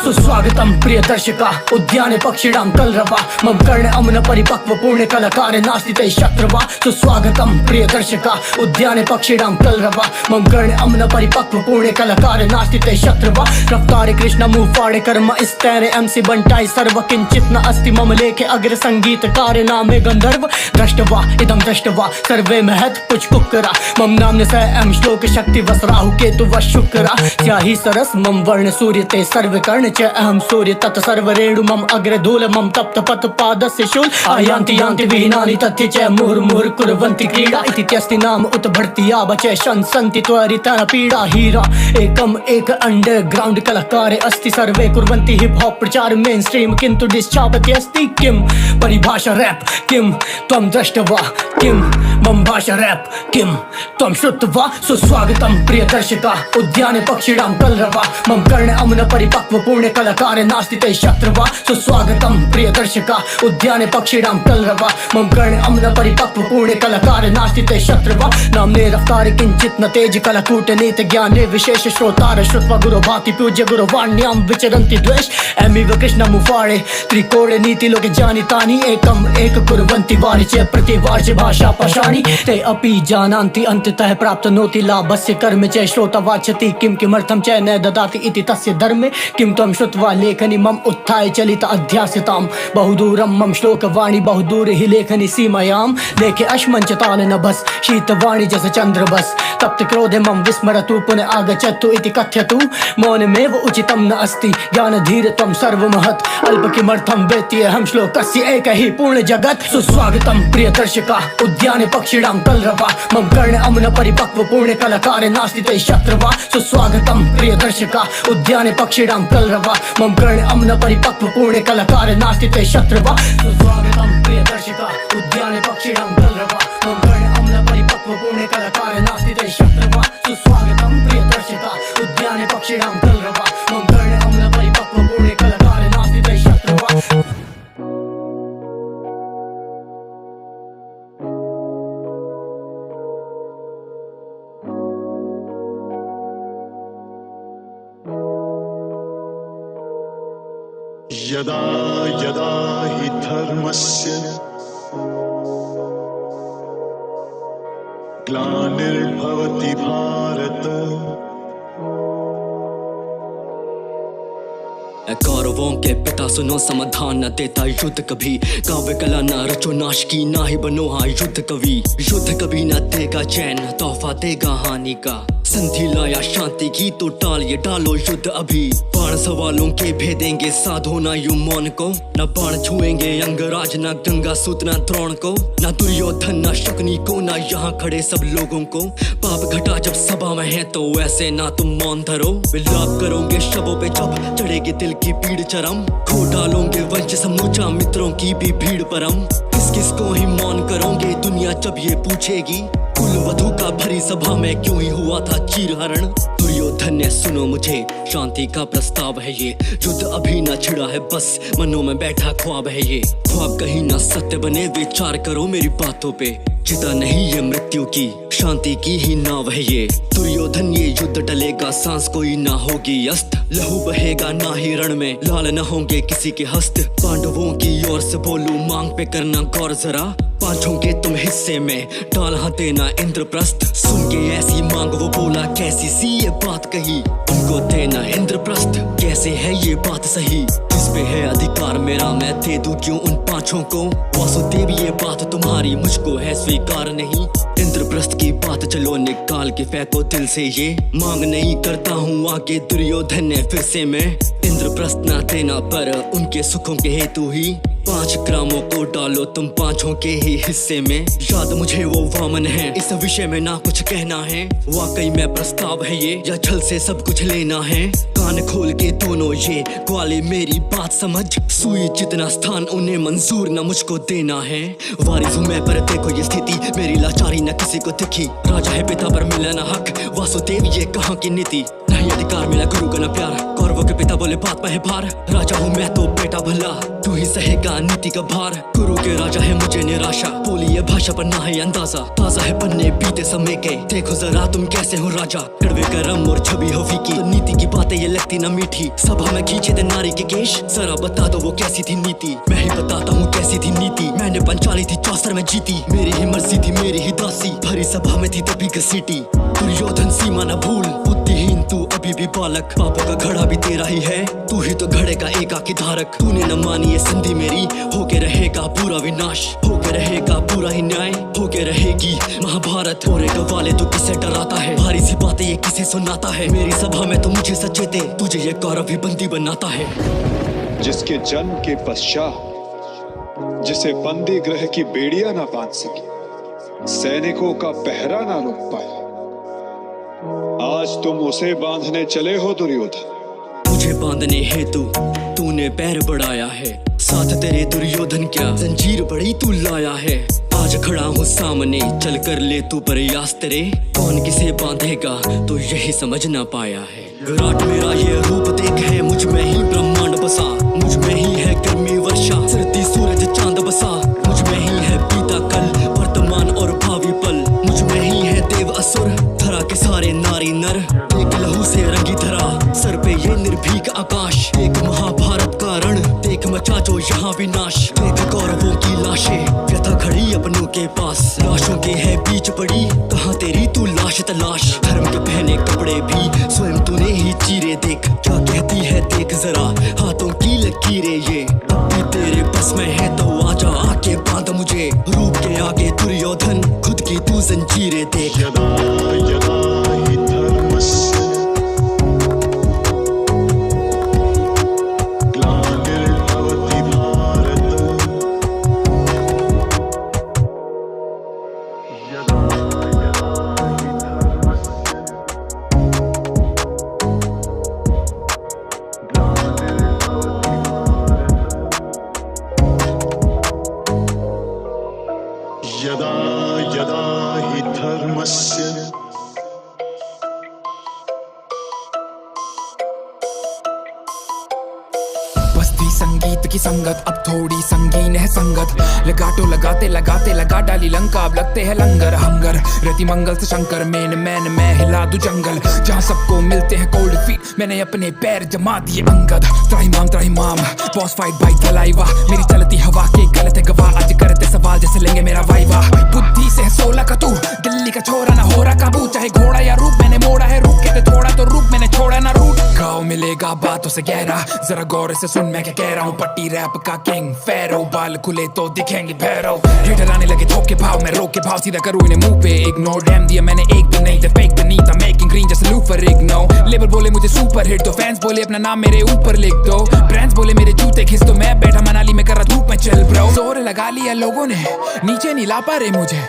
I: सुस्वागतम प्रिय दर्शका उद्याने पक्षिणां कलरवा मम कर्ण अमन परिपक्व पूर्ण कलाकार नास्ति ते शत्रवा सुस्वागतम प्रिय दर्शका उद्याने पक्षिणां कलरवा मम कर्ण अमन परिपक्व पूर्ण कलाकार नास्ति ते शत्रवा रफ्तारे कृष्ण मुंह फाड़े कर्म स्तैरे MC बंटाई सर्व किंचित न अस्ति मम लेखे अग्र संगीतकार नामे गंधर्व दृष्टवा इदं दृष्टवा सर्वे महत कुछ कुक्करा मम नाम्न स एम श्लोक शक्ति वस राहु केतु व शुक्रा स्याही सरस मम वर्ण सूर्य ते सर्व कर्ण च अहम सूर्य तत् सर्व रेणु मम अग्र धूल मम तप्त पत पादस्य शूल आयान्ति यान्ति विहीनानि तथ्य च मुहुर्मुहुर् कुर्वन्ति क्रीडा इति त्यस्ति नाम उत भर्तिया बचे शंसन्ति त्वरितः पीडा हीरा एकम एक अंडरग्राउंड कलाकार अस्ति सर्वे कुर्वन्ति हिप हॉप प्रचार मेन स्ट्रीम किंतु डिस्चापति अस्ति किम परिभाषा रैप किम त्वं दृष्टवा किम मम भाषा रैप किम त्वं श्रुत्वा सुस्वागतम प्रिय दर्शका उद्याने पक्षिणां कलरवा मम कर्ण अमन परिपक्व पूर्ण कलाकार नास्ति ते शत्रवा सुस्वागतम प्रिय दर्शका उद्याने पक्षिणां कलरवा मम कर्ण अमन परिपक्व पूर्ण कलाकार नास्ति ते शत्रवा नाम्ने रफ्तारे किंचित न तेज कलाकूटनीत ज्ञाने विशेष श्रोतार श्रुत्वा गुरु भाति पूज्य गुरु वाण्यां विचरन्ति द्वेष एमिव कृष्ण मुफाड़े त्रिकोण नीति लोके जानितानि एकम एक कुर्वन्ति वारिचे प्रतिवार्चे भाषा पशाणि ते अपि जानान्ति अंततः प्राप्तनोति लाभस्य कर्म च श्रोता वाचति किं किमर्थं च न ददाति इति तस्य धर्मे किं त्वं श्रुत्वा लेखनि मम उत्थाय चलित अध्यासितां बहुदूरं मम श्लोकवाणी बहुदूर हि लेखनि सीमयां लेखे अश्मञ्चताल नभस् शीतवाणी जस चन्द्रभस् तप्त क्रोधे मम विस्मरतु पुनः आगच्छतु इति कथ्यतु मौनमेव उचितं न अस्ति ज्ञानधीर त्वं सर्वमहत् अल्प किमर्थं वेत्ति अहं श्लोकस्य एक हि पूर्ण जगत् सुस्वागतं प्रिय दर्शका उद्याने पक्षिणां कलरवा मम कर्ण अमन परिपक्व पूर्ण कलाकार नास्ति ते शत्रवा सुस्वागतं प्रिय दर्शका उद्याने पक्षिणां कलरवा मम कर्ण अमन परिपक्व पूर्ण कलाकार नास्ति ते शत्रवा सुस्वागतं प्रिय दर्शका उद्याने पक्षिणां कलरवा मम कर्ण अमन परिपक्व पूर्ण कलाकार नास्ति ते शत्रवा सुस्वागतं प्रिय दर्शका उद्याने पक्षिणां कलरवा मम कर्ण अमन परिपक्व पूर्ण कलाकार नास्ति ते शत्रवा
E: यदा यदा हि धर्मस्य ग्लानिर्भवति भारत
C: कौरवों के पिता सुनो समाधान न देता युद्ध कभी काव्य कला न रचो नाश की ना ही बनो हाँ युद्ध कवि युद्ध कभी न देगा चैन तोहफा देगा हानि का संधि लाया शांति की तो टाल ये डालो युद्ध अभी बाण सवालों के भेदेंगे साधो ना यू मौन को न बाण छुएंगे अंगराज न गंगा सूत न द्रोण को न दुर्योधन न शकुनी को न यहाँ खड़े सब लोगों को पाप घटा जब सभा में है तो ऐसे ना तुम मौन धरो विलाप करोगे शवों पे जब चढ़ेगी दिल की पीड़ चरम खो डालोगे वंश समूचा मित्रों की भी भीड़ परम किस किस को ही मौन करोगे दुनिया जब ये पूछेगी कुल वधु का भरी सभा में क्यों ही हुआ था चीरहरण दुर्योधन ने सुनो मुझे शांति का प्रस्ताव है ये युद्ध अभी न छिड़ा है बस मनों में बैठा ख्वाब है ये ख्वाब कहीं ना सत्य बने विचार करो मेरी बातों पे चिता नहीं ये मृत्यु की शांति की ही नाव है ये दुर्योधन ये युद्ध टलेगा सांस कोई ना होगी अस्त लहू बहेगा ना ही रण में लाल न होंगे किसी के हस्त पांडवों की ओर से बोलूं मांग पे करना गौर जरा पांचों के तुम हिस्से में डाल हाँ देना इंद्रप्रस्थ सुन के ऐसी मांग वो बोला कैसी सी ये बात कही उनको देना इंद्रप्रस्थ कैसे है ये बात सही जिस पे है अधिकार मेरा मैं दे दूं क्यों उन पांचों को वासुदेव ये बात तुम्हारी मुझको है स्वीकार नहीं इंद्रप्रस्थ की बात चलो निकाल के फेंको दिल से ये मांग नहीं करता हूँ आगे दुर्योधन ने फिर से मैं इंद्रप्रस्थ ना देना पर उनके सुखों के हेतु ही 5 ग्रामों को डालो तुम पांचों के ही हिस्से में याद मुझे वो वामन है इस विषय में ना कुछ कहना है वाकई में प्रस्ताव है ये या छल से सब कुछ लेना है कान खोल के दोनों ये ग्वाले मेरी बात समझ सुई जितना स्थान उन्हें मंजूर न मुझको देना है वारिस हूँ मैं पर देखो ये स्थिति मेरी लाचारी न किसी को दिखी राजा है पिता पर मिला न हक वासुदेव ये कहाँ की नीति नहीं नहीं अधिकार मिला गुरु का न प्यार। कौरवों के पिता बोले बात में है भार, राजा हूँ मैं तो बेटा भला, तू ही सहेगा नीति का भार। गुरु के राजा है मुझे निराशा, बोली ये भाषा पर ना है अंदाजा। ताजा है पन्ने बीते समय के, देखो जरा तुम कैसे हो राजा। कड़वे का रम और छवि हो फीकी, तो नीति की बातें ये लगती ना मीठी। सभा में खींचे थे नारी के केश, जरा बता दो वो कैसी थी नीति। मैं ही बताता हूँ कैसी थी नीति, मैंने पंचाली थी 64 में जीती। मेरी ही मर्जी थी मेरी ही दासी, भरी सभा में थी तभी घसीटी। दुर्योधन सीमा न भूल, बुद्धिहीन तू अभी भी बालक। पापों का घड़ा भी तेरा ही है, तू ही तो घड़े का एकाकी धारक। तूने न मानी ये संधि मेरी, होके रहेगा पूरा विनाश, होके रहेगा पूरा ही न्याय, होके रहेगी महाभारत। होरे वाले तू किसे डराता है, भारी सी बातें ये किसे सुनाता है। मेरी सभा में तो मुझे सचेते, तुझे ये कौरव ही बंदी बनाता है।
J: जिसके जन्म के पश्चात जिसे बंदी ग्रह की बेड़ियां ना बांध सकी, सैनिकों का पहरा ना रोक पाया, आज तुम उसे बांधने चले हो दुर्योधन।
C: तुझे बांधने हेतु तूने पैर बढ़ाया है, साथ तेरे दुर्योधन क्या जंजीर बड़ी तू लाया है। आज खड़ा हूँ सामने, चल कर ले तू प्रयास तेरे, कौन किसे बांधेगा तो यही समझ ना पाया है। विराट मेरा ये रूप देख है, मुझ में ही ब्रह्मांड बसा, मुझ में ही है गर्मी वर्षा, सिरती सूरज चांद बसा। मुझ में ही है बीता कल, वर्तमान और भावी पल, मुझ में ही है देव असुर, धरा के सारे नारी नर। एक लहू से रंगी धरा, सर पे ये निर्भीक आकाश, एक महाभारत का रण, देख मचा जो यहाँ विनाश। देख कौरवों की लाशें, व्यथा खड़ी अपनों के पास, लाशों के है बीच पड़ी, कहाँ तेरी तू लाश तलाश। धर्म के पहने कपड़े भी स्वयं तूने ही चीरे, देख क्या कहती है देख जरा, हाथों की लकीरें ये अब भी तेरे बस में है, तो आजा आके बांध मुझे। रूप के आगे दुर्योधन, खुद की तू जंजीरें देख।
K: यदा यदा हि धर्मस्य ग्लानिर्भवति भारत, यदा यदा हि धर्मस्य ग्लानिर्भवति भारत, यदा यदा हि धर्मस्य
L: बस्ती संगीत की संगत, अब थोड़ी संगीन है संगत। लगाटो लगाते लगाते लगा डाली लंका, अब लगते हैं लंगर हंगर। रति मंगल से शंकर मेन मैन मैं हिला दूं जंगल, जहाँ सबको मिलते हैं कोल्ड फीट, मैंने अपने पैर जमा दिए अंगद। त्राहिमाम बॉस फाइट बाई तलाइवा, मेरी चलती हवा के गलत है गवाह, आज करते सवाल जैसे लेंगे मेरा वाइवा। बुद्धि से है 16 का तू, दिल्ली का छोरा ना हो रहा काबू, चाहे घोड़ा या रूप मैंने मोड़ा है रूप, कहते थोड़ा तो रूप मैंने छोड़ा ना रूट। गाँव मिलेगा बातों से गहरा, जरा गौर से सुन मैं क्या कह रहा हूँ। पट्टी रैप का किंग फेरो, बाल खुले तो दिखेंगे भैरव। हिटर आने लगे धोखे भाव, मैं रोक के भाव सीधा करूँ इन्हें मुंह पे इग्नोर। डैम दिया मैंने एक भी नहीं थे fake beneath, I'm making green जैसे लूफर इग्नो। लेबल बोले मुझे सुपर हिट, तो फैंस बोले अपना नाम मेरे ऊपर लिख दो। ब्रांड्स बोले मेरे जूते खिस, तो मैं बैठा मनाली में कर रहा धूप में चल ब्रो। जोर लगा लिया लोगों ने, नीचे नहीं ला पा रहे मुझे,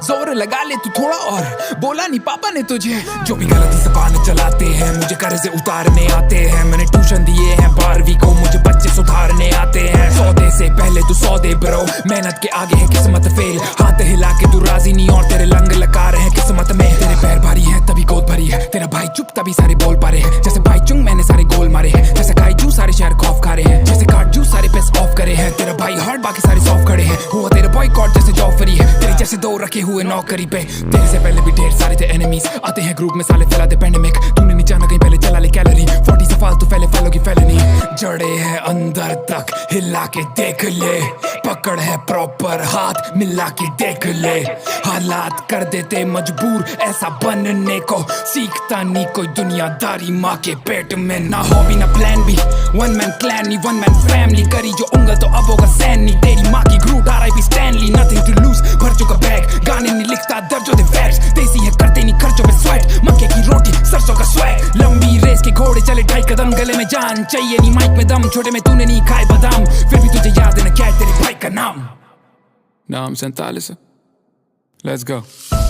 L: जोर लगा ले तू थोड़ा और, बोला नहीं पापा ने तुझे। जो भी गलती जबान चलाते हैं, मुझे कर्जे उतारने आते हैं। मैंने ट्यूशन दिए हैं 12वीं को, मुझे बच्चे सुधारने आते हैं। सौदे से पहले तू सौदे ब्रो, मेहनत के आगे है किस्मत फेल। हाथ हिला के तू राजी नहीं और तेरे लंग लगा रहे हैं किस्मत में। तेरे पैर भारी है तभी गोद भरी है, तेरा भाई चुप तभी सारे बोल पा रहे हैं। जैसे भाई चुंग मैंने सारे गोल मारे हैं, जैसे काइजू सारे शहर खौफ खा रहे हैं, जैसे काटजू सारे पेस ऑफ करे हैं। तेरा भाई हार्ड बाकी सारे सॉफ्ट खड़े हैं, हुआ तेरे बॉयकॉट जैसे जॉफरी है। तेरे जैसे दो रखे हुए नौकरी पे, तेरे से पहले भी ढेर सारे थे एनिमीज। आते हैं ग्रुप में साले फैलाते पैंडेमिक, तूने नहीं जाना कहीं पहले चला ले कैलोरी। 40 से फालतू फैले फैलो की फैलनी, जड़े हैं अंदर तक हिला के देख ले। पकड़ है प्रॉपर हाथ मिला के देख ले। हालात कर देते मजबूर ऐसा बनने को, सीखता नहीं कोई दुनियादारी माँ के पेट में। ना हॉबी ना प्लान भी, वन मैन क्लैन नहीं वन मैन फैमिली। करी जो उंगल तो अब होगा सैन नहीं, तेरी माँ की Groot RIP Stanley. Nothing to lose भर चुका बैग, गाने नहीं लिखता दर्जों दे फैक्ट्स। देसी है करते नहीं खर्चों पे स्वेट, मक्के की रोटी सरसों का स्वैग। लंबी रेस के घोड़े चले 2.5 कदम, गले में जान चाहिए नहीं माइक में दम। छोटे में तूने नहीं खाए बादाम, फिर भी तुझे याद है ना क्या है तेरे भाई का नाम। नाम 47 Let's go।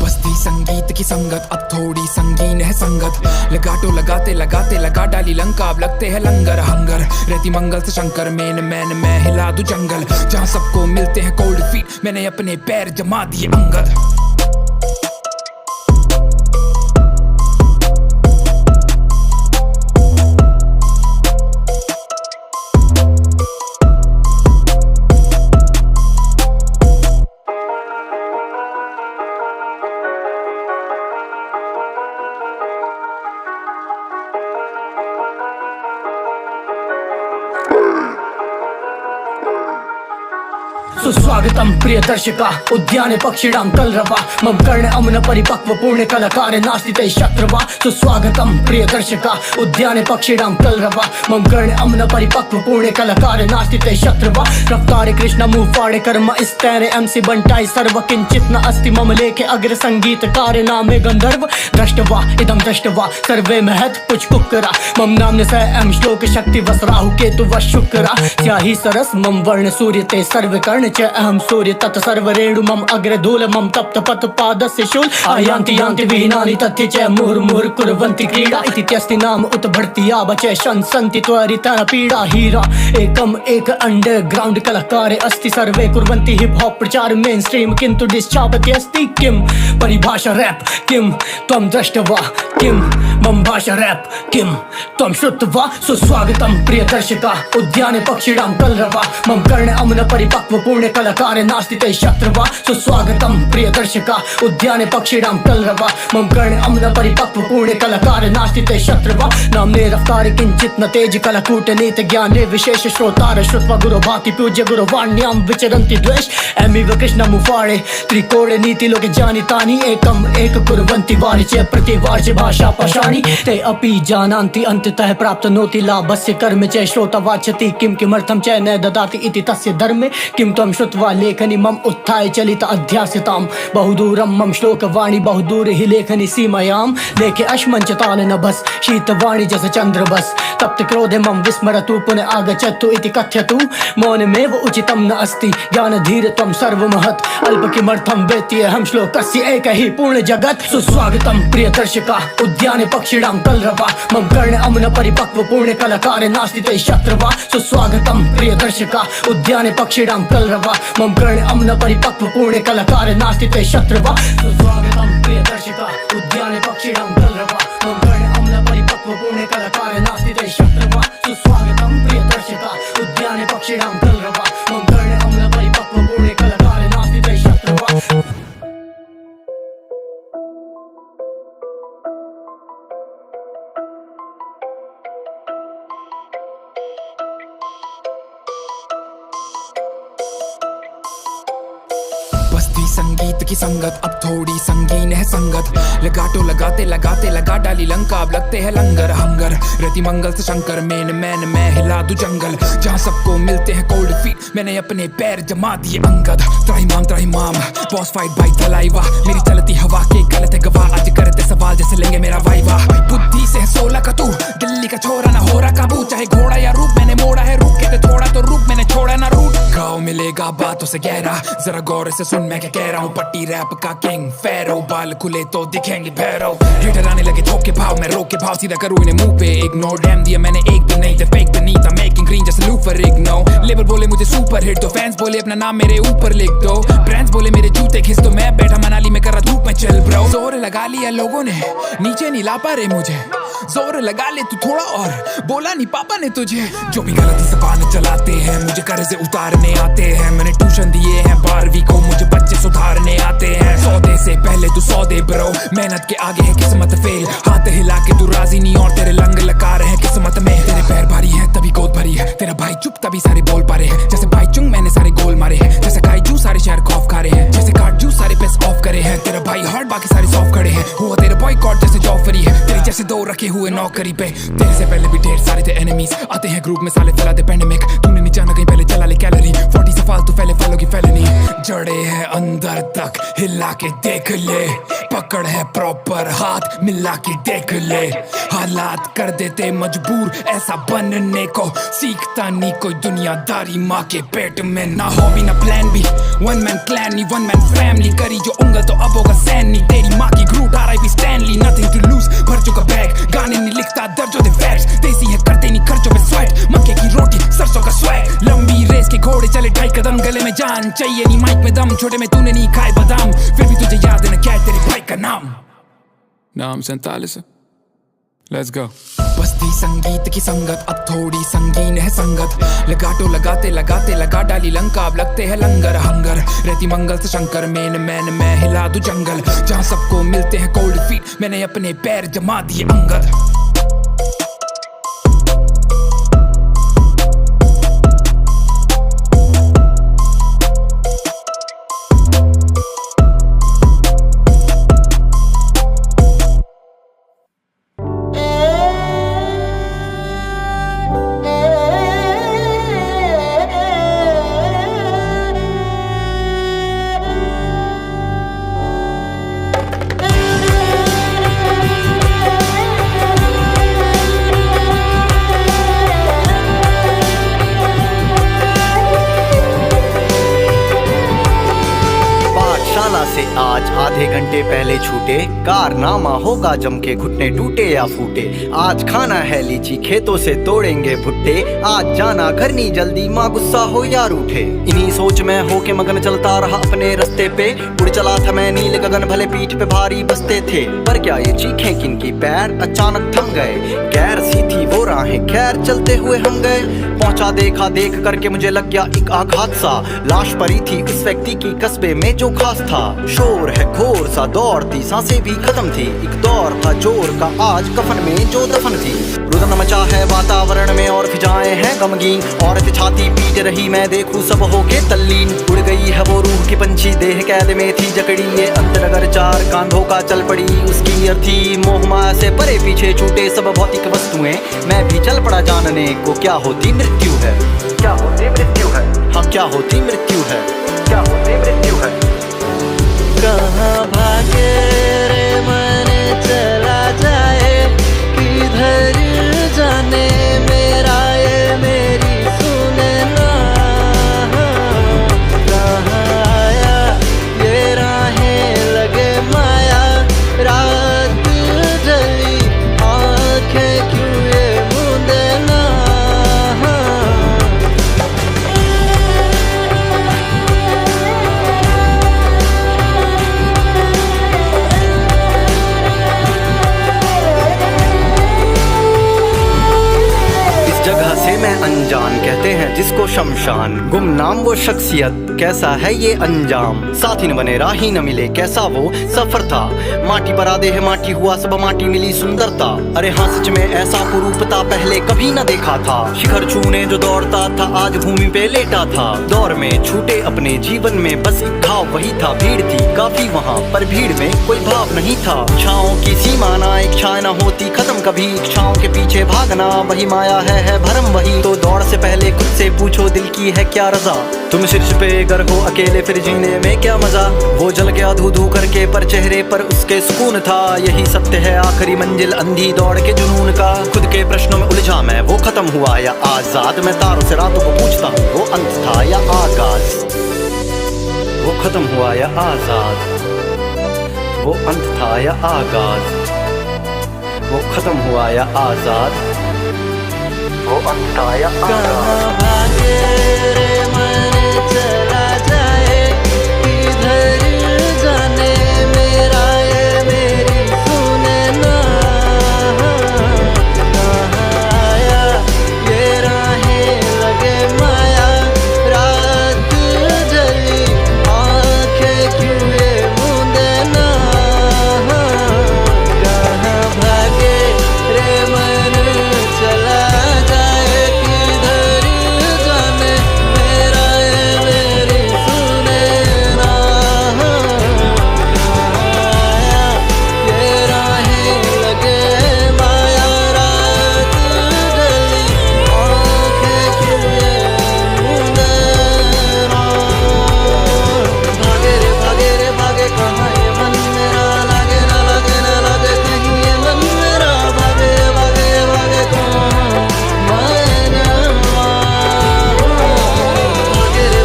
L: बस्ती संगीत की संगत, अब थोड़ी संगीन है संगत। लगाटो लगाते लगाते लगा डाली लंका, अब लगते हैं लंगर हंगर। रहती मंगल से शंकर मेन मैन मैं हिला दूं जंगल, जहाँ सबको मिलते हैं कोल्ड फीट, मैंने अपने पैर जमा दिए अंगद।
I: सुस्वागतम प्रिय दर्शका उद्याने पक्षिणां कलरवा मम कर्ण अमुन परिपक्व पूर्ण कलाकारे नास्ति ते शत्रवा सुस्वागतम प्रिय दर्शका उद्याने पक्षिणां कलरवा मम कर्ण अमुन परिपक्व पूर्ण कलाकारे नास्ति ते शत्रवा रफ्तारे कृष्ण मुंह फाड़े कर्म स्तैरे MC बंटाई सर्व किंचित न अस्ति मम लेखे अग्र संगीतकारे नामे गंधर्व दृष्टवा इदं दृष्टवा सर्वे महत पुच कुक्करा मम नाम्न स एम श्लोक शक्ति वस राहु केतु वश शुक्रा स्याही सरस मम वर्ण सूर्य ते सर्व कर्ण च अहम सूर्य तत् सर्व रेणु मम अग्र धूल मम तप्त पत पादस्य शूल आयान्ति यान्ति विहीनानि तथ्य च मुहुर्मुहुर् कुर्वन्ति क्रीडा इति त्यस्ति नाम उत भर्ति यावच शंसन्ति त्वरिता पीडा हीरा एकम एक अंडरग्राउंड कलाकारे अस्ति सर्वे कुर्वन्ति हिप हॉप प्रचार मेन स्ट्रीम किंतु डिस्चापति अस्ति किम परिभाषा रैप किम त्वं दृष्टवा किम मम भाषा रैप किम त्वं श्रुत्वा सुस्वागतम प्रिय दर्शका उद्याने पक्षिणां कलरवा मम कर्ण अमुन परिपक्व पूर्ण कलाकारे नास्ति ते शत्रवा सुस्वागतम प्रिय दर्शका उद्याने पक्षिणां कलरवा मम कर्ण अमुन परिपक्व पूर्ण कलाकारे नास्ति ते शत्रवा नाम्ने रफ्तारे किंचित न तेज कलाकूट नीत ज्ञाने विशेष श्रोतार श्रुत्वा गुरु भाति पूज्य गुरु वाण्यां विचरन्ति द्वेष एमिव कृष्ण मुफाड़े त्रिकोणे नीति लोके जानितानि एकम एक कुर्वन्ति वारिचे प्रतिवार्चे भाषा पाषाणि ते अपि जानान्ति अंततः प्राप्तनोति लाभस्य कर्म च श्रोता वाचति किं किमर्थं च न ददाति इति तस्य धर्मे किं त्वं श्रुत्वा लेखनि मम उत्थाय चलित अध्यासितां बहुदूरं मम श्लोकवाणी बहुदूर हि लेखनि सीमयां लेखे अश्मञ्चताल नभस् शीतवाणी जस चन्द्रभस् तप्त क्रोधे मम विस्मरतु पुनः आगच्छतु इति कथ्यतु मौनमेव उचितं न अस्ति ज्ञानधीर त्वं सर्वमहत् अल्प किमर्थं वेत्ति अहं श्लोकस्य एक हि पूर्ण जगत् सुस्वागतं प्रिय दर्शका उद्याने पक्षिणां कलरवा मम कर्ण अमुन परिपक्व पूर्ण कलाकारे नास्ति ते शत्रवा सुस्वागतं प्रिय दर्शका उद्याने पक्षिणां कलरवा मम कर्ण अमुन परिपक्व पूर्ण कलाकारे नास्ति ते शत्रवा सुस्वागतं प्रिय दर्शका उद्याने पक्षिणां कलरवा मम कर्ण अमुन परिपक्व पूर्ण कलाकारे नास्ति ते शत्रवा सुस्वागतं प्रिय दर्शका उद्याने पक्षिणां कलरवा मम कर्ण अमुन परिपक्व पूर्ण कलाकारे नास्ति ते शत्रवा
L: बस्ती संगीत की संगत अब थोड़ी संगीन है संगत लगाटो लगाते लगाते लगा डाली लंका अब लगते हैं लंगर हंगर रति मंगल से शंकर मेन मैन मैं हिला दूं जंगल जहाँ सबको मिलते हैं कोल्ड फीट मैंने अपने पैर जमा दिए अंगद त्राहिमाम बॉस फाइट बाई तलाइवा मेरी चलती हवा के गलत है गवाह आज करते सवाल जैसे लेंगे मेरा वाइवा बुद्धि से है 16 का तू दिल्ली का छोरा ना हो रहा काबू चाहे घोड़ा या रूप मैंने मोड़ा है रूप के थोड़ा तो रूप मैंने छोड़ा ना रूट गाँव मिलेगा बातों से गहरा जरा गौर से सुन मैं क्या कह रहा हूँ पट्टी रैप का किंग फेरो बाल खुले तो दिखेंगे भैरव हिटर आने लगे थोक के भाव मैं रोक के भाव सीधा करूँ इन्हें मुंह पे इग्नोर डैम दिया मैंने एक भी नहीं थे fake beneath I'm making green just loop for IGNOU label बोले मुझे सुपर हिट तो फैंस बोले अपना नाम मेरे ऊपर लिख दो ब्रांड्स बोले मेरे जूते खिस तो मैं बैठा मनाली में कर रहा धूप में चल ब्रो जोर लगा लिया लोगों ने नीचे नहीं ला पा रहे मुझे जोर लगा ले तू थोड़ा और बोला नहीं पापा ने तुझे जो भी गलती जबान चलाते हैं मुझे कर्ज उतारने आते हैं मैंने ट्यूशन दिए हैं 12वीं को मुझे बच्चे सुधारने आते हैं सौदे से पहले तू सौदे ब्रो मेहनत के आगे है किस्मत फेल हाथ हिला के तू राजी नहीं और तेरे लंग लगा रहे हैं किस्मत में तेरे पैर भारी है तभी गोद भरी है तेरा भाई चुप तभी सारे बोल पा रहे हैं जैसे भाई चुंग मैंने सारे गोल मारे हैं जैसे काईजू सारे शहर खौफ खा रहे हैं जैसे काटजू सारे पैस ऑफ करे हैं तेरा भाई हार्ड बाकी सारे सॉफ्ट खड़े हैं हुआ तेरा बॉयकॉट जैसे जॉफरी है तेरे जैसे दो रखे हुए नौकरी पे तेरे से पहले भी ढेर सारे थे एनिमीज आते हैं ग्रुप में साले फैला दे पैंडेमिक तूने नहीं जाना कहीं पहले चला ले कैलोरी 40 से फालतू फैले फैलो की फैलनी जड़े हैं अंदर तक हिला के देख ले पकड़ है प्रॉपर हाथ मिला के देख ले हालात कर देते मजबूर ऐसा बनने को सीखता नहीं कोई दुनियादारी माँ के पेट में ना हॉबी ना प्लान भी वन मैन क्लैन नहीं वन मैन फैमिली करी जो उंगल तो अब होगा सैन नहीं तेरी माँ की Groot RIP Stanley nothing to lose भर चुका बैग गाने नहीं लिखता दर्जों दे फैक्ट्स देसी है करते नहीं खर्चों में स्वेट मक्के की रोटी सरसों का स्वैग लंबी रेस के घोड़े चले 2.5 कदम गले में जान चाहिए नहीं माइक में दम छोटे में तूने नहीं खाए बादाम फिर भी तुझे याद है ना क्या है तेरे भाई का नाम 47 Let's go. बस्ती संगीत की संगत अब थोड़ी संगीन है संगत लगाटो लगाते लगाते लगा डाली लंका अब लगते हैं लंगर हंगर रति मंगल से शंकर मेन मैन मैं हिला दूं जंगल जहाँ सबको मिलते हैं कोल्ड फीट मैंने अपने पैर जमा दिए अंगद
H: आज आधे घंटे पहले छूटे, कारनामा होगा जम के, घुटने टूटे या फूटे। आज खाना है लीची, खेतों से तोड़ेंगे भुट्टे। आज जाना घर नहीं जल्दी, माँ गुस्सा हो या रूठे। इन्हीं सोच में होके मगन चलता रहा अपने रास्ते पे। उड़ चला था मैं नील गगन, भले पीठ पे भारी बस्ते थे, पर क्या ये चीखें किनकी पैर अचानक थम गए। गैर सी थी वो राहें, खैर चलते हुए हम गए। पहुंचा देखा देख करके मुझे लग गया एक आघात सा। लाश पड़ी थी उस व्यक्ति की कस्बे में जो खास था। शोर है घोर सा, दौड़ती सांसें भी खत्म थी। एक दौर था जोर का, आज कफन में जो दफन थी। रुदन मचा है वातावरण में और फिजाएं हैं गमगीन। औरत छाती पीट रही, मैं देखूं सब होके तल्लीन। उड़ गई है वो रूह की पंछी, देह कैद में थी जकड़ी। ये अंतरगर चार कांधों का चल पड़ी उसकी अर्थी। मोह माया से परे पीछे छूटे सब भौतिक वस्तुएं। मैं भी चल पड़ा जानने को क्या होती मृत्यु है, क्या होती मृत्यु है। हाँ क्या होती मृत्यु है, क्या होती मृत्यु है।
B: कहाँ भागे रे मन चला जाए, किधर जाने मेरा ये मेरी सुने ना। कहाँ आया ये राहें लगे माया, रात ढली आंखें क्यों ये मूंदे ना।
H: जगह से मैं अनजान कहते हैं जिसको शमशान। गुमनाम वो शख्सियत, कैसा है ये अंजाम। साथी न बने राही न मिले, कैसा वो सफर था। माटी पर आधे है माटी हुआ सब, माटी मिली सुंदरता। अरे हाँ सच में ऐसा कुरूपता पहले कभी न देखा था। शिखर छूने जो दौड़ता था आज भूमि पे लेटा था। दौर में छूटे अपने जीवन में बस एक घाव वही था। भीड़ थी काफी वहाँ पर भीड़ में कोई भाव नहीं था। इच्छाओं की सीमा ना, इच्छाएं न होती खत्म कभी। इच्छाओं के पीछे भागना वही माया है भरम वही। तो दौड़ से पहले खुद से पूछो दिल की है क्या रजा। तुम शीर्ष पे अगर हो अकेले फिर जीने में क्या मजा। वो जल गया धू धू करके पर चेहरे पर उसके सुकून था। यही सत्य है आखिरी मंजिल अंधी दौड़ के जुनून का। खुद के प्रश्नों में उलझा मैं, वो खत्म हुआ या आजाद। मैं तारों से रातों को पूछता हूँ, वो अंत था या आगाज। वो खत्म हुआ या आजाद, वो अंत था या आगाज। वो खत्म हुआ या आजाद, वो अंत था या
B: कहाँ भागे रे मन चला जाए, किधर जाने मेरा ये मेरी सुने ना। कहाँ आया ये राहें लगे माया, रात जली आंखें क्यों ये मूंदे ना। कहाँ भागे रे मन चला जाए, किधर जाने मेरा ये मेरी सुने ना। आया ये राहें लगे माया, रात ढली आंखें क्यों ये मूंदे ना। भागे रे भागे कहाँ ये मन मेरा, लागे ना लागे ना लागे कहीं ये मन मेरा। भागे भागे भागे कहाँ मैंने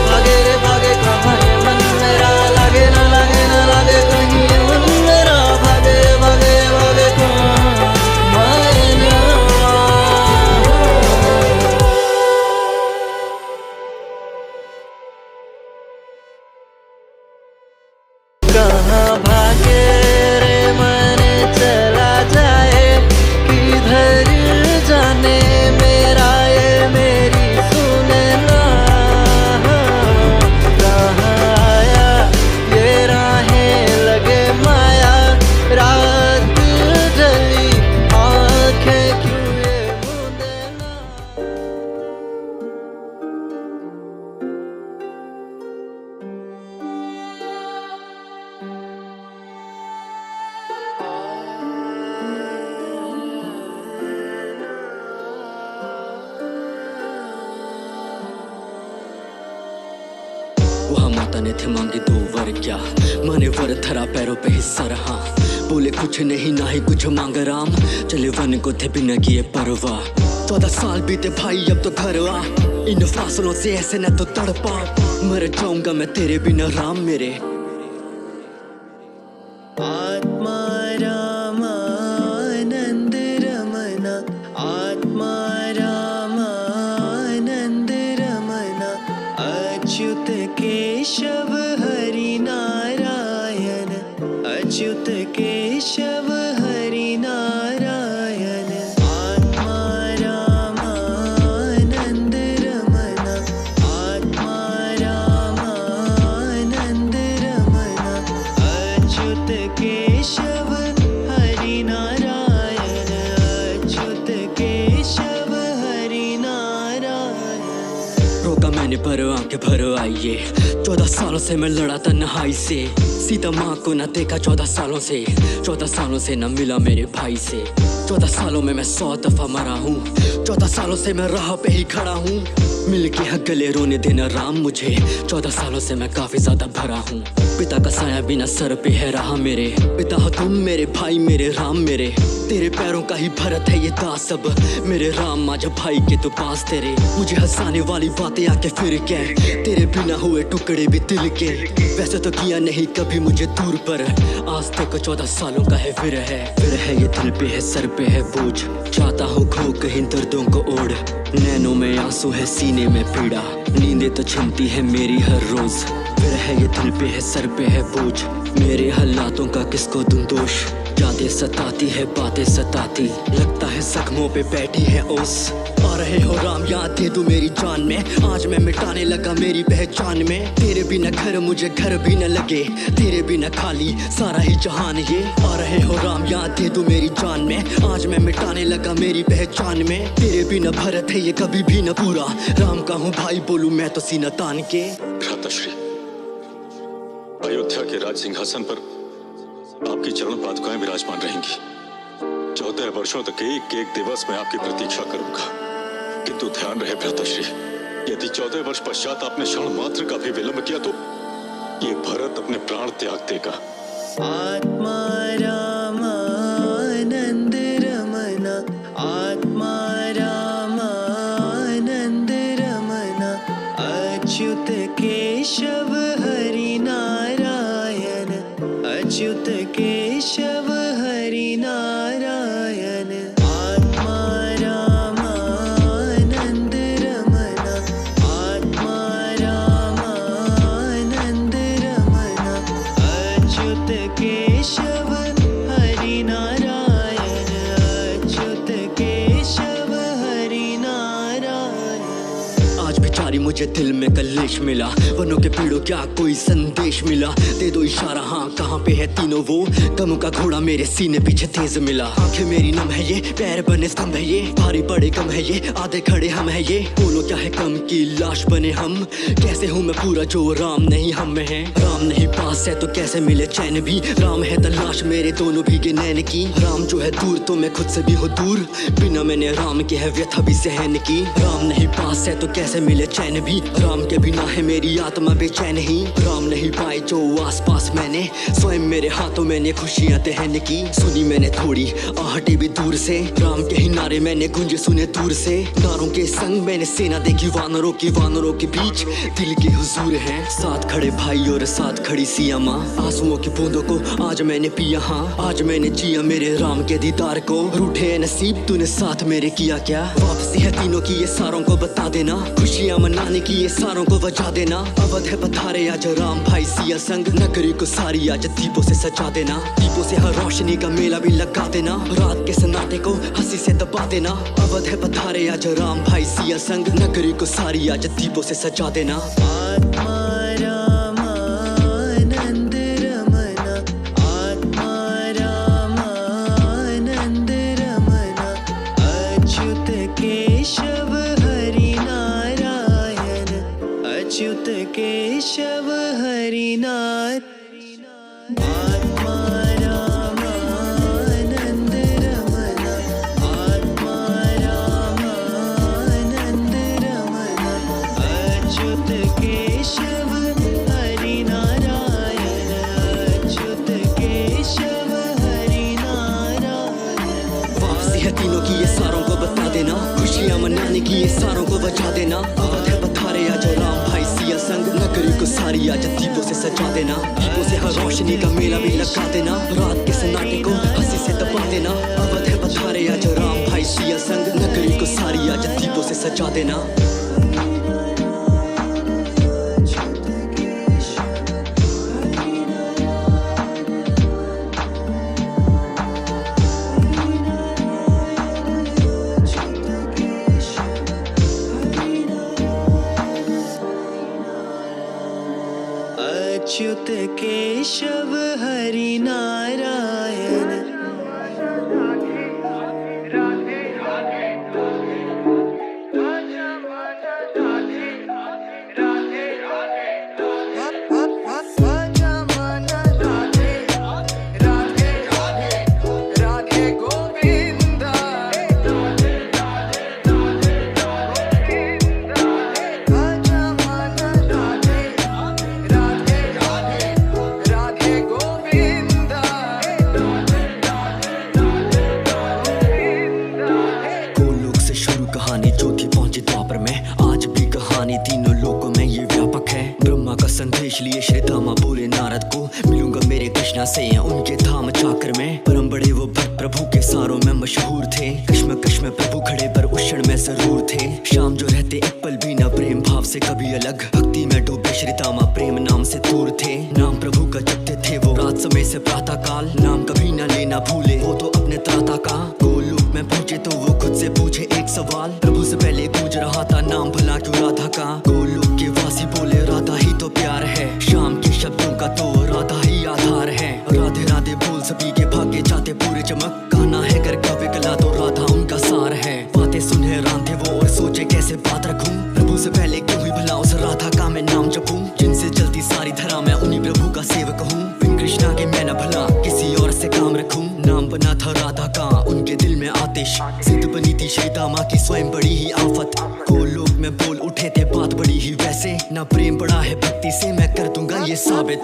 B: भागे रे भागे कहाँ ये मन मेरा, लागे ना लागे कहीं ये मन मेरा। भागे भागे भागे कहाँ मैंने कहाँ भागे रे मन चला जाए, किधर जाने मेरा ये मेरी सुने ना। कहाँ आया ये राहें लगे माया, रात ढली आंखें क्यों ये मूंदे ना।
C: वहाँ माता ने थे मांगे 2 वर क्या, माने वर धरा पैरों पे हिस्सा रहा। बोले कुछ नहीं ना ही कुछ मांग राम, चले वन को थे बिना किए परवाह। 14 साल बीते भाई अब तो घर आ, इन फासलों से ऐसे न तो तड़पा। मर जाऊंगा मैं तेरे बिना राम मेरे,
B: केशव हरि नारायण अच्युत केशव हरि नारायण आत्मा रामानंद रमना आत्मा रामानंद रमना अच्युत केशव हरि नारायण अच्युत केशव हरि नारायण।
C: रोका मैंने पर आंखें भर आइए 14 सालों से मैं लड़ा तन्हाई से सीता माँ को न देखा 14 सालों से 14 सालों से न मिला मेरे भाई से 14 सालों में मैं 100 दफा मरा हूँ 14 सालों से मैं राह पे ही खड़ा हूँ मिल के हक गले रोने देना राम मुझे 14 सालों से मैं काफी ज्यादा भरा हूँ पिता का साया बिना सर पे है रहा मेरे पिता हो तुम मेरे भाई मेरे राम मेरे तेरे पैरों का ही भरत है ये दास अब मेरे राम आज भाई के तो पास तेरे मुझे हंसाने वाली बातें आके फिर क्या तेरे बिना हुए टुकड़े भी दिल के वैसे तो किया नहीं कभी मुझे दूर पर आज तक 14 सालों का है फिर है ये दिल पे है सर पे है बोझ चाहता हूँ खो कहीं दर्दों को ओढ़ नैनों में आंसू है सीने में पीड़ा नींदें तो छिनती है मेरी हर रोज फिर है ये दिल पे है सर पे है बोझ मेरे हालातों का किसको दूं दोष यादें सताती है बातें सताती लगता है जख्मों पे बैठी है ओस आ रहे हो राम याद दे दो मेरी जान में आज मैं मिटाने लगा मेरी पहचान में तेरे बिना घर मुझे घर भी न लगे तेरे बिना खाली सारा ही जहान ये आ रहे हो राम याद दे दो मेरी जान में आज मैं मिटाने लगा मेरी पहचान में तेरे बिना भरत है ये कभी भी न पूरा राम का हूँ भाई बोलूं मैं तो सीना तान के।
E: भ्राताश्री अयोध्या के राज सिंहासन पर आपकी चरण पादुकाएं विराजमान रहेंगी 14 वर्षों तक एक एक दिवस में आपकी प्रतीक्षा करूंगा किंतु ध्यान रहे भ्राताश्री यदि 14 वर्ष पश्चात आपने क्षण मात्र का भी विलंब किया तो ये भरत अपने प्राण त्याग देगा।
B: आत्मा रामानंद रमना आत्मा रामानंद रमना अच्युत केशव हरि नारायण अच्युत केशव हरि नारायण आत्मा रामानंद रमना आत्मा रामानंद रमना अच्युत केशव हरि नारायण अच्युत केशव हरि नारायण।
C: आज बेचारी मुझे दिल में कलेश मिला वनों के पेड़ों क्या कोई संदेश मिला दे दो इशारा हाँ कहाँ पे है तीनों वो गमों का घोड़ा मेरे सीने पीछे तेज मिला आंखें मेरी नम है ये पैर बने स्तंभ है ये भारी पड़े कम है ये आधे खड़े हम है ये बोलो क्या है कम की लाश बने हम कैसे हूँ मैं पूरा जो राम नहीं हम में है राम नहीं पास है तो कैसे मिले चैन भी राम है तलाश मेरे दोनों भीगे नैन की राम जो है दूर तो मैं खुद से भी हूँ दूर बिना मैंने राम की है व्यथा भी सहन की राम नहीं पास है तो कैसे मिले चैन भी राम के बिना है मेरी आत्मा बेचैन ही राम नहीं पाए जो आस पास मैंने स्वयं मेरे हाथों मैंने खुशियां दहन की सुनी मैंने थोड़ी आहटे भी दूर से राम के ही नारे मैंने गूंजे सुने दूर से नारों के संग मैंने सेना देखी वानरों के बीच दिल के हुजूर हैं साथ खड़े भाई और साथ खड़ी सिया माँ आंसुओं की बूंदों को आज मैंने पिया हाँ आज मैंने जिया मेरे राम के दीदार को रूठे नसीब तूने साथ मेरे किया क्या वापसी है तीनों की ये सारों को बता देना खुशियां मनाने की ये सारों को वजा देना अवध है पधारे आज राम भाई सिया संग नगरी को सारी आज दीपों से सजा देना दीपों से हर रोशनी का मेला भी लगा देना रात के सन्नाटे को हंसी से दबा देना अवध है पधारे आज राम भाई सिया संग नगरी को सारी आज दीपों से सजा देना।
B: आत्मा रामानंद रमना आत्मा रामानंद रमना अच्युत केशव हरि नारायण अच्युत केशव हरि नारायण आत्मा रामानंद रमना आत्मा रामानंद रमना अच्युत केशव हरि नारायण अच्युत केशव हरि नारायण।
C: वापसी है तीनों की ये सारों को बता देना खुशियां मनाने की ये सारों को बचा देना अवध है पधारे आज राम भाई सिया संग नगरी को सारी आज दीपों से सजा देना दीपों से हर रोशनी का मेला भी लगा देना रात के सन्नाटे को हंसी से दबा देना अवध है पधारे आज राम भाई सिया संग नगरी को सारी आज दीपों से सजा देना।
B: अच्युत केशव हरि नारायण।
C: तीनों लोगों में ये व्यापक है। ब्रह्मा का संदेश लिए श्री धामा बोले नारद को, मिलूंगा मेरे कृष्णा से उनके धाम चाकर में। परम बड़े वो भक्त प्रभु के सारों में मशहूर थे। कश्म कश्म प्रभु खड़े पर उस क्षण में जरूर थे। शाम जो रहते एक पल भी न प्रेम भाव से कभी अलग, भक्ति में डूबे श्री धामा प्रेम नाम से दूर थे। नाम प्रभु का जपते थे वो रात समय से प्रातः काल, नाम कभी न लेना भूले वो तो अपने त्राता का। गोलोक में पहुंचे तो वो खुद से पूछे एक सवाल, प्रभु से पहले गूंज रहा था नाम भला क्यों राधा का। गोलोक के वासी बोले राधा ही तो प्यार है, शाम के शब्दों का तो राधा ही आधार है। राधे राधे बोल सभी के भाग्य जाते पूरे चमक, गाना है कर काव्य कला तो राधा उनका सार है। बातें सुन हैरान थे वो और सोचे कैसे बात रखूं, प्रभु से पहले क्यों ही भला उस राधा का मैं नाम जपूं। जिनसे चलती सारी धरा मैं उन्हीं प्रभु का सेवक हूँ, बिन कृष्णा के मैं न भला किसी और से काम रखूं। नाम बना था राधा का उनके दिल में आतिश, सिद्ध बनी थी श्री धामा की स्वयं बड़ी ही आफत। गोलोक में बोल उठे थे बात बड़ी ही वैसे, ना प्रेम बड़ा है भक्ति से मैं कर दूंगा ये साबित।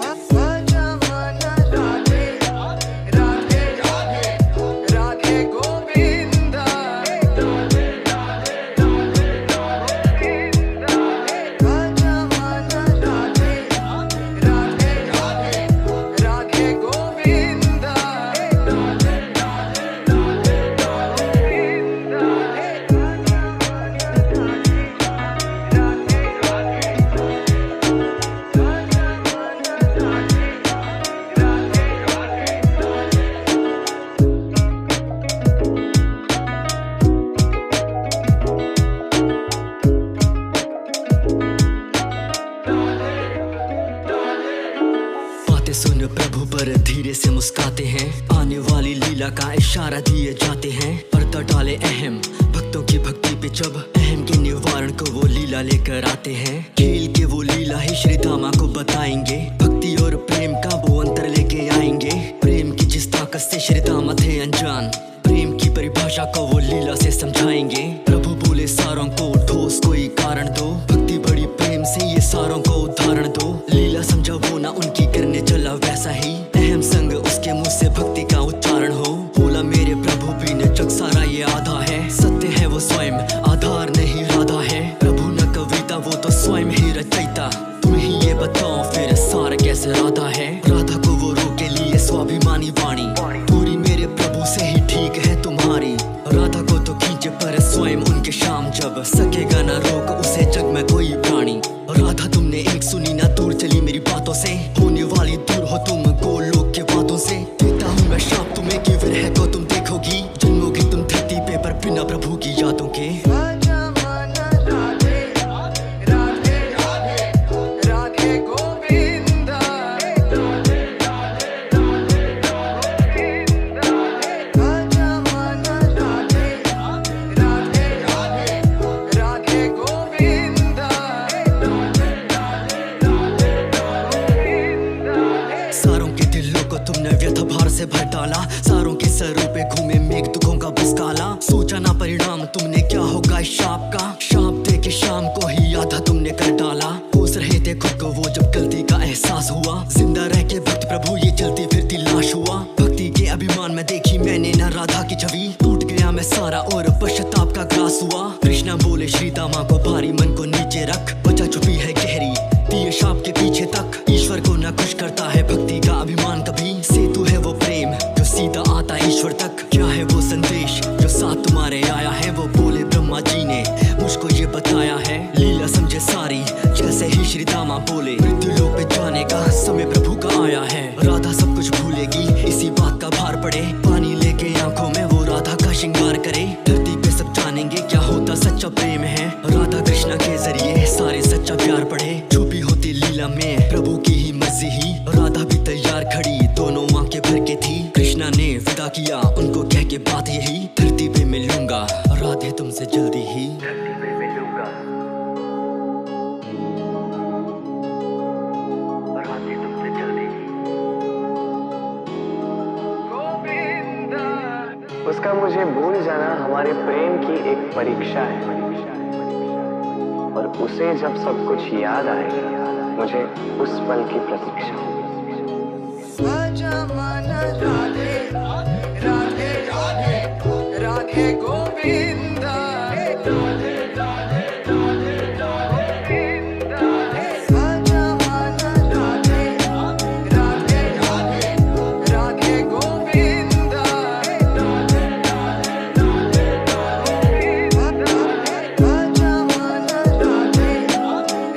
C: सुन प्रभु पर धीरे से मुस्काते हैं, आने वाली लीला का इशारा दिए जाते हैं। पर्दा डाले अहम भक्तों की भक्ति पे जब, अहम के निवारण को वो लीला लेकर आते हैं। खेल के वो लीला ही श्री धामा को बताएंगे, भक्ति और प्रेम का वो अंतर लेके आएंगे। प्रेम की जिस ताकत से श्री धामा थे अनजान, प्रेम की परिभाषा को वो लीला से समझाएंगे। प्रभु बोले सारों को ठोस कोई कारण दो, भक्ति बड़ी प्रेम से ये सारों को उदाहरण दो। लीला समझा वो ना उनकी करने चला वैसा ही, अहम संग उसके मुंह से भक्ति का उच्चारण हो। बोला मेरे प्रभु भी न जग सारा ये आधा है, सत्य है वो स्वयं आधार नहीं राधा है। प्रभु न कविता वो तो स्वयं ही रचयिता, तुम ही ये बताओ फिर सार कैसे राधा है। राधा को वो रोके लिए स्वाभिमानी वाणी, पूरी मेरे प्रभु से ही ठीक है तुम्हारी। राधा को तो खींचे पर स्वयं उनके शाम जब, सकेगा न रोक उसे जग में कोई प्राणी। राधा तुमने एक सुनी ना दूर चली मेरी बातों से, होने वाली दूर हो तुम गोलोक के बातों से। देता हूँ मैं शाप तुम्हें कि विरह को तुम देखोगी, जन्मोगी तुम धरती पे पर बिना प्रभु की यादों के। तुमने व्यथा भार से भर डाला, सारों के सरों पे घूमे मेघ दुखों का बस काला। सोचा ना परिणाम तुमने क्या होगा इस शाप का, शाप दे के शाम को ही आधा तुमने कर डाला। कोस रहे थे खुद को वो जब गलती का एहसास हुआ, जिंदा रह के भक्त प्रभु ये चलती फिरती लाश हुआ। भक्ति के अभिमान में देखी मैंने ना राधा की छवि, टूट गया मैं सारा और पश्चाताप का ग्रास हुआ। कृष्णा बोले श्री धामा को भारी मन को नीचे रख, वजह छुपी है गहरी दिए शाप के पीछे तक। ईश्वर को न खुश करता है भक्ति का अभिमान कभी, सेतु है वो प्रेम जो सीधा आता ईश्वर तक। क्या है वो संदेश जो साथ तुम्हारे आया है, वो बोले ब्रह्मा जी ने मुझको ये बताया है। लीला समझे सारी जैसे ही श्री धामा बोले, मृत्यु लोक पे जाने का समय प्रभु का आया है। राधा सब कुछ भूलेगी इसी बात का भार पड़े, पानी लेके आंखों में वो राधा का श्रृंगार करे। धरती पे सब जानेंगे क्या होता सच्चा प्रेम है, राधा कृष्णा के जरिए सारे सच्चा प्यार पढ़े। छुपी होती लीला में प्रभु की ही मर्जी ही, दिया उनको कह के बात यही, धरती पे मिलूंगा राधे तुमसे जल्दी ही।
A: धरती पे मिलूंगा राधे तुमसे जल्दी ही।
F: उसका मुझे भूल जाना हमारे प्रेम की एक परीक्षा है, और उसे जब सब कुछ याद आएगा मुझे उस पल की प्रतीक्षा होगी।
G: राधे राधे राधे राधे गोविंदा, राधे राधे राधे गोविंदा, राधे राधे राधे राधे गोविंदा, राधे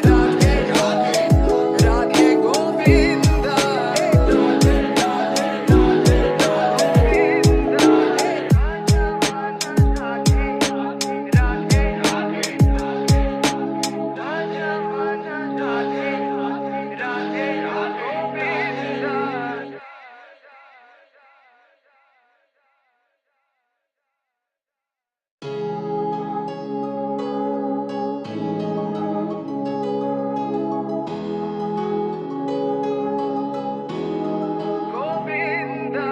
G: राधे राधे राधे गोविंदा।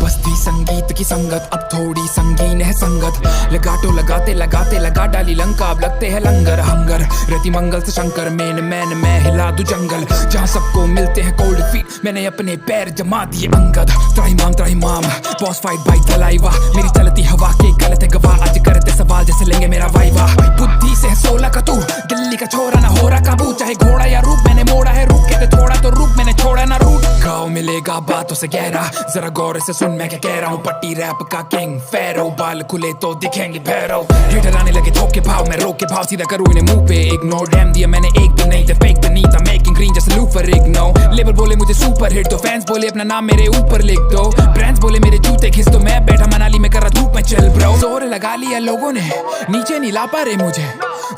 L: बस्ती संगीत की संगत, अब थोड़ी संगीन है संगत। लगाटो लगाते लगाते लगा डाली लंका, अब लगते हैं लंगर हंगर। रति मंगल से शंकर मेन मैन मैं हिला दूं जंगल, जहाँ सबको मिलते हैं कोल्ड फीट मैंने अपने पैर जमा दिए अंगद। त्राहिमाम बॉस फाइट बाई तलाइवा, मेरी चलती हवा के गलत है गवाह, आज करते सवाल जैसे लेंगे मेरा वाइवा। बुद्धि से 16 का तू दिल्ली का छोरा ना हो रहा काबू, चाहे घोड़ा या रूप मैंने मोड़ा है, रूप कहते थोड़ा तो रूप मैंने छोड़ा ना रूट। गाँव मिलेगा बातों से गहरा, जरा गौर से सुन मैं क्या कह रहा हूँ। पट्टी रैप का किंग फेरो, बाल खुले तो दिखेंगे भैरव। हिटर आने लगे धोखे भाव, मैं रोके भाव सीधा करूँ इन्हें मुंह पे इग्नोर। रैम दिया मैंने एक भी नहीं थे fake beneath, I'm making green just loop for IGNOU. Label बोले मुझे सुपर हिट, तो फैंस बोले अपना नाम मेरे ऊपर लिख दो। ब्रांड्स बोले मेरे जूते खिस, तो मैं बैठा मनाली में कर रहा धूप में चल ब्रो। जोर लगा लिया लोगों ने, नीचे नहीं ला पा रहे मुझे,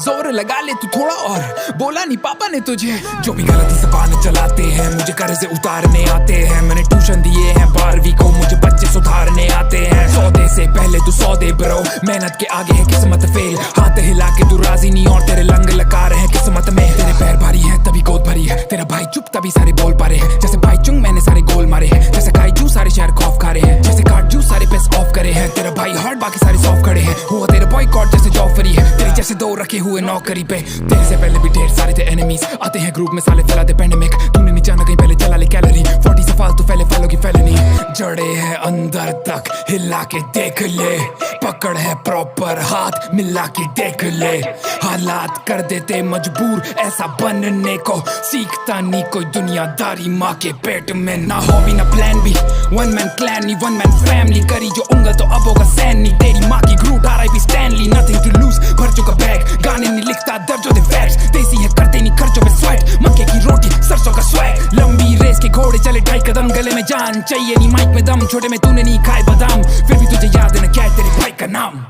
L: जोर लगा ले तू थोड़ा और, बोला नहीं पापा ने तुझे। जो भी गलती जबान चलाते हैं मुझे कर्ज उतारने आते हैं, मैंने ट्यूशन दिए हैं 12वीं को, मुझे बच्चे सुधारने आते हैं। सौदे से पहले तू सौदे ब्रो, मेहनत के आगे है किस्मत फेल, हाथ हिला के तू राजी नहीं और तेरे लंग लगा रहे हैं किस्मत में। तेरे पैर भारी है तभी गोद भरी है, तेरा भाई चुप तभी सारे बोल पा रहे हैं। जैसे भाई चुंग मैंने सारे गोल मारे हैं, जैसे काईजू सारे शहर खौफ खा रहे हैं, जैसे काटजू सारे पेस ऑफ करे हैं। तेरा भाई हार्ड बाकी सारे सॉफ्ट खड़े हैं, हुआ तेरे बॉयकॉट जैसे जॉफरी है, तेरे जैसे दो रखे हुए नौकरी पे। तेरे से पहले भी ढेर सारे थे एनिमीज, आते हैं ग्रुप में साले फैलाते पैंडेमिक। तूने नहीं जाना कहीं पहले चला ले कैलोरी, 40 से फालतू फैले फैलो की फैलनी। जड़े हैं अंदर तक हिला के देख ले, पकड़ है प्रॉपर हाथ मिला के देख ले। हालात कर देते मजबूर ऐसा बनने को, सीखता नहीं कोई दुनियादारी माँ के पेट में। ना हॉबी ना प्लान भी, वन मैन क्लैन नहीं वन मैन फैमिली। करी जो उंगल तो अब होगा सैन नहीं, तेरी माँ की Groot RIP Stanley. Nothing to lose भर चुका बैग, गाने नहीं लिखता दर्जों दे फैक्ट्स, देसी है करते नहीं खर्चों में स्वेट। मक्के की रोटी सरसों का स्वैग, लंबी रेस के घोड़े चले 2.5 कदम, गले में जान चाहिए नहीं माइक में दम। छोटे में तूने नहीं खाए बादाम, फिर भी तुझे याद है ना क्या है तेरे भाई का नाम।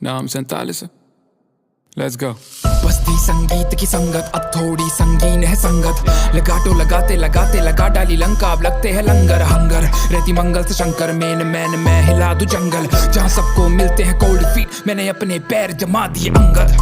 L: नाम 47 Let's go। बस्ती संगीत की संगत, अब थोड़ी संगीन है संगत। लगाटो लगाते लगाते लगा डाली लंका, अब लगते हैं लंगर हंगर। रति मंगल से शंकर मेन मैन मैं हिला दूं जंगल, जहाँ सबको मिलते हैं कोल्ड फीट मैंने अपने पैर जमा दिए अंगद।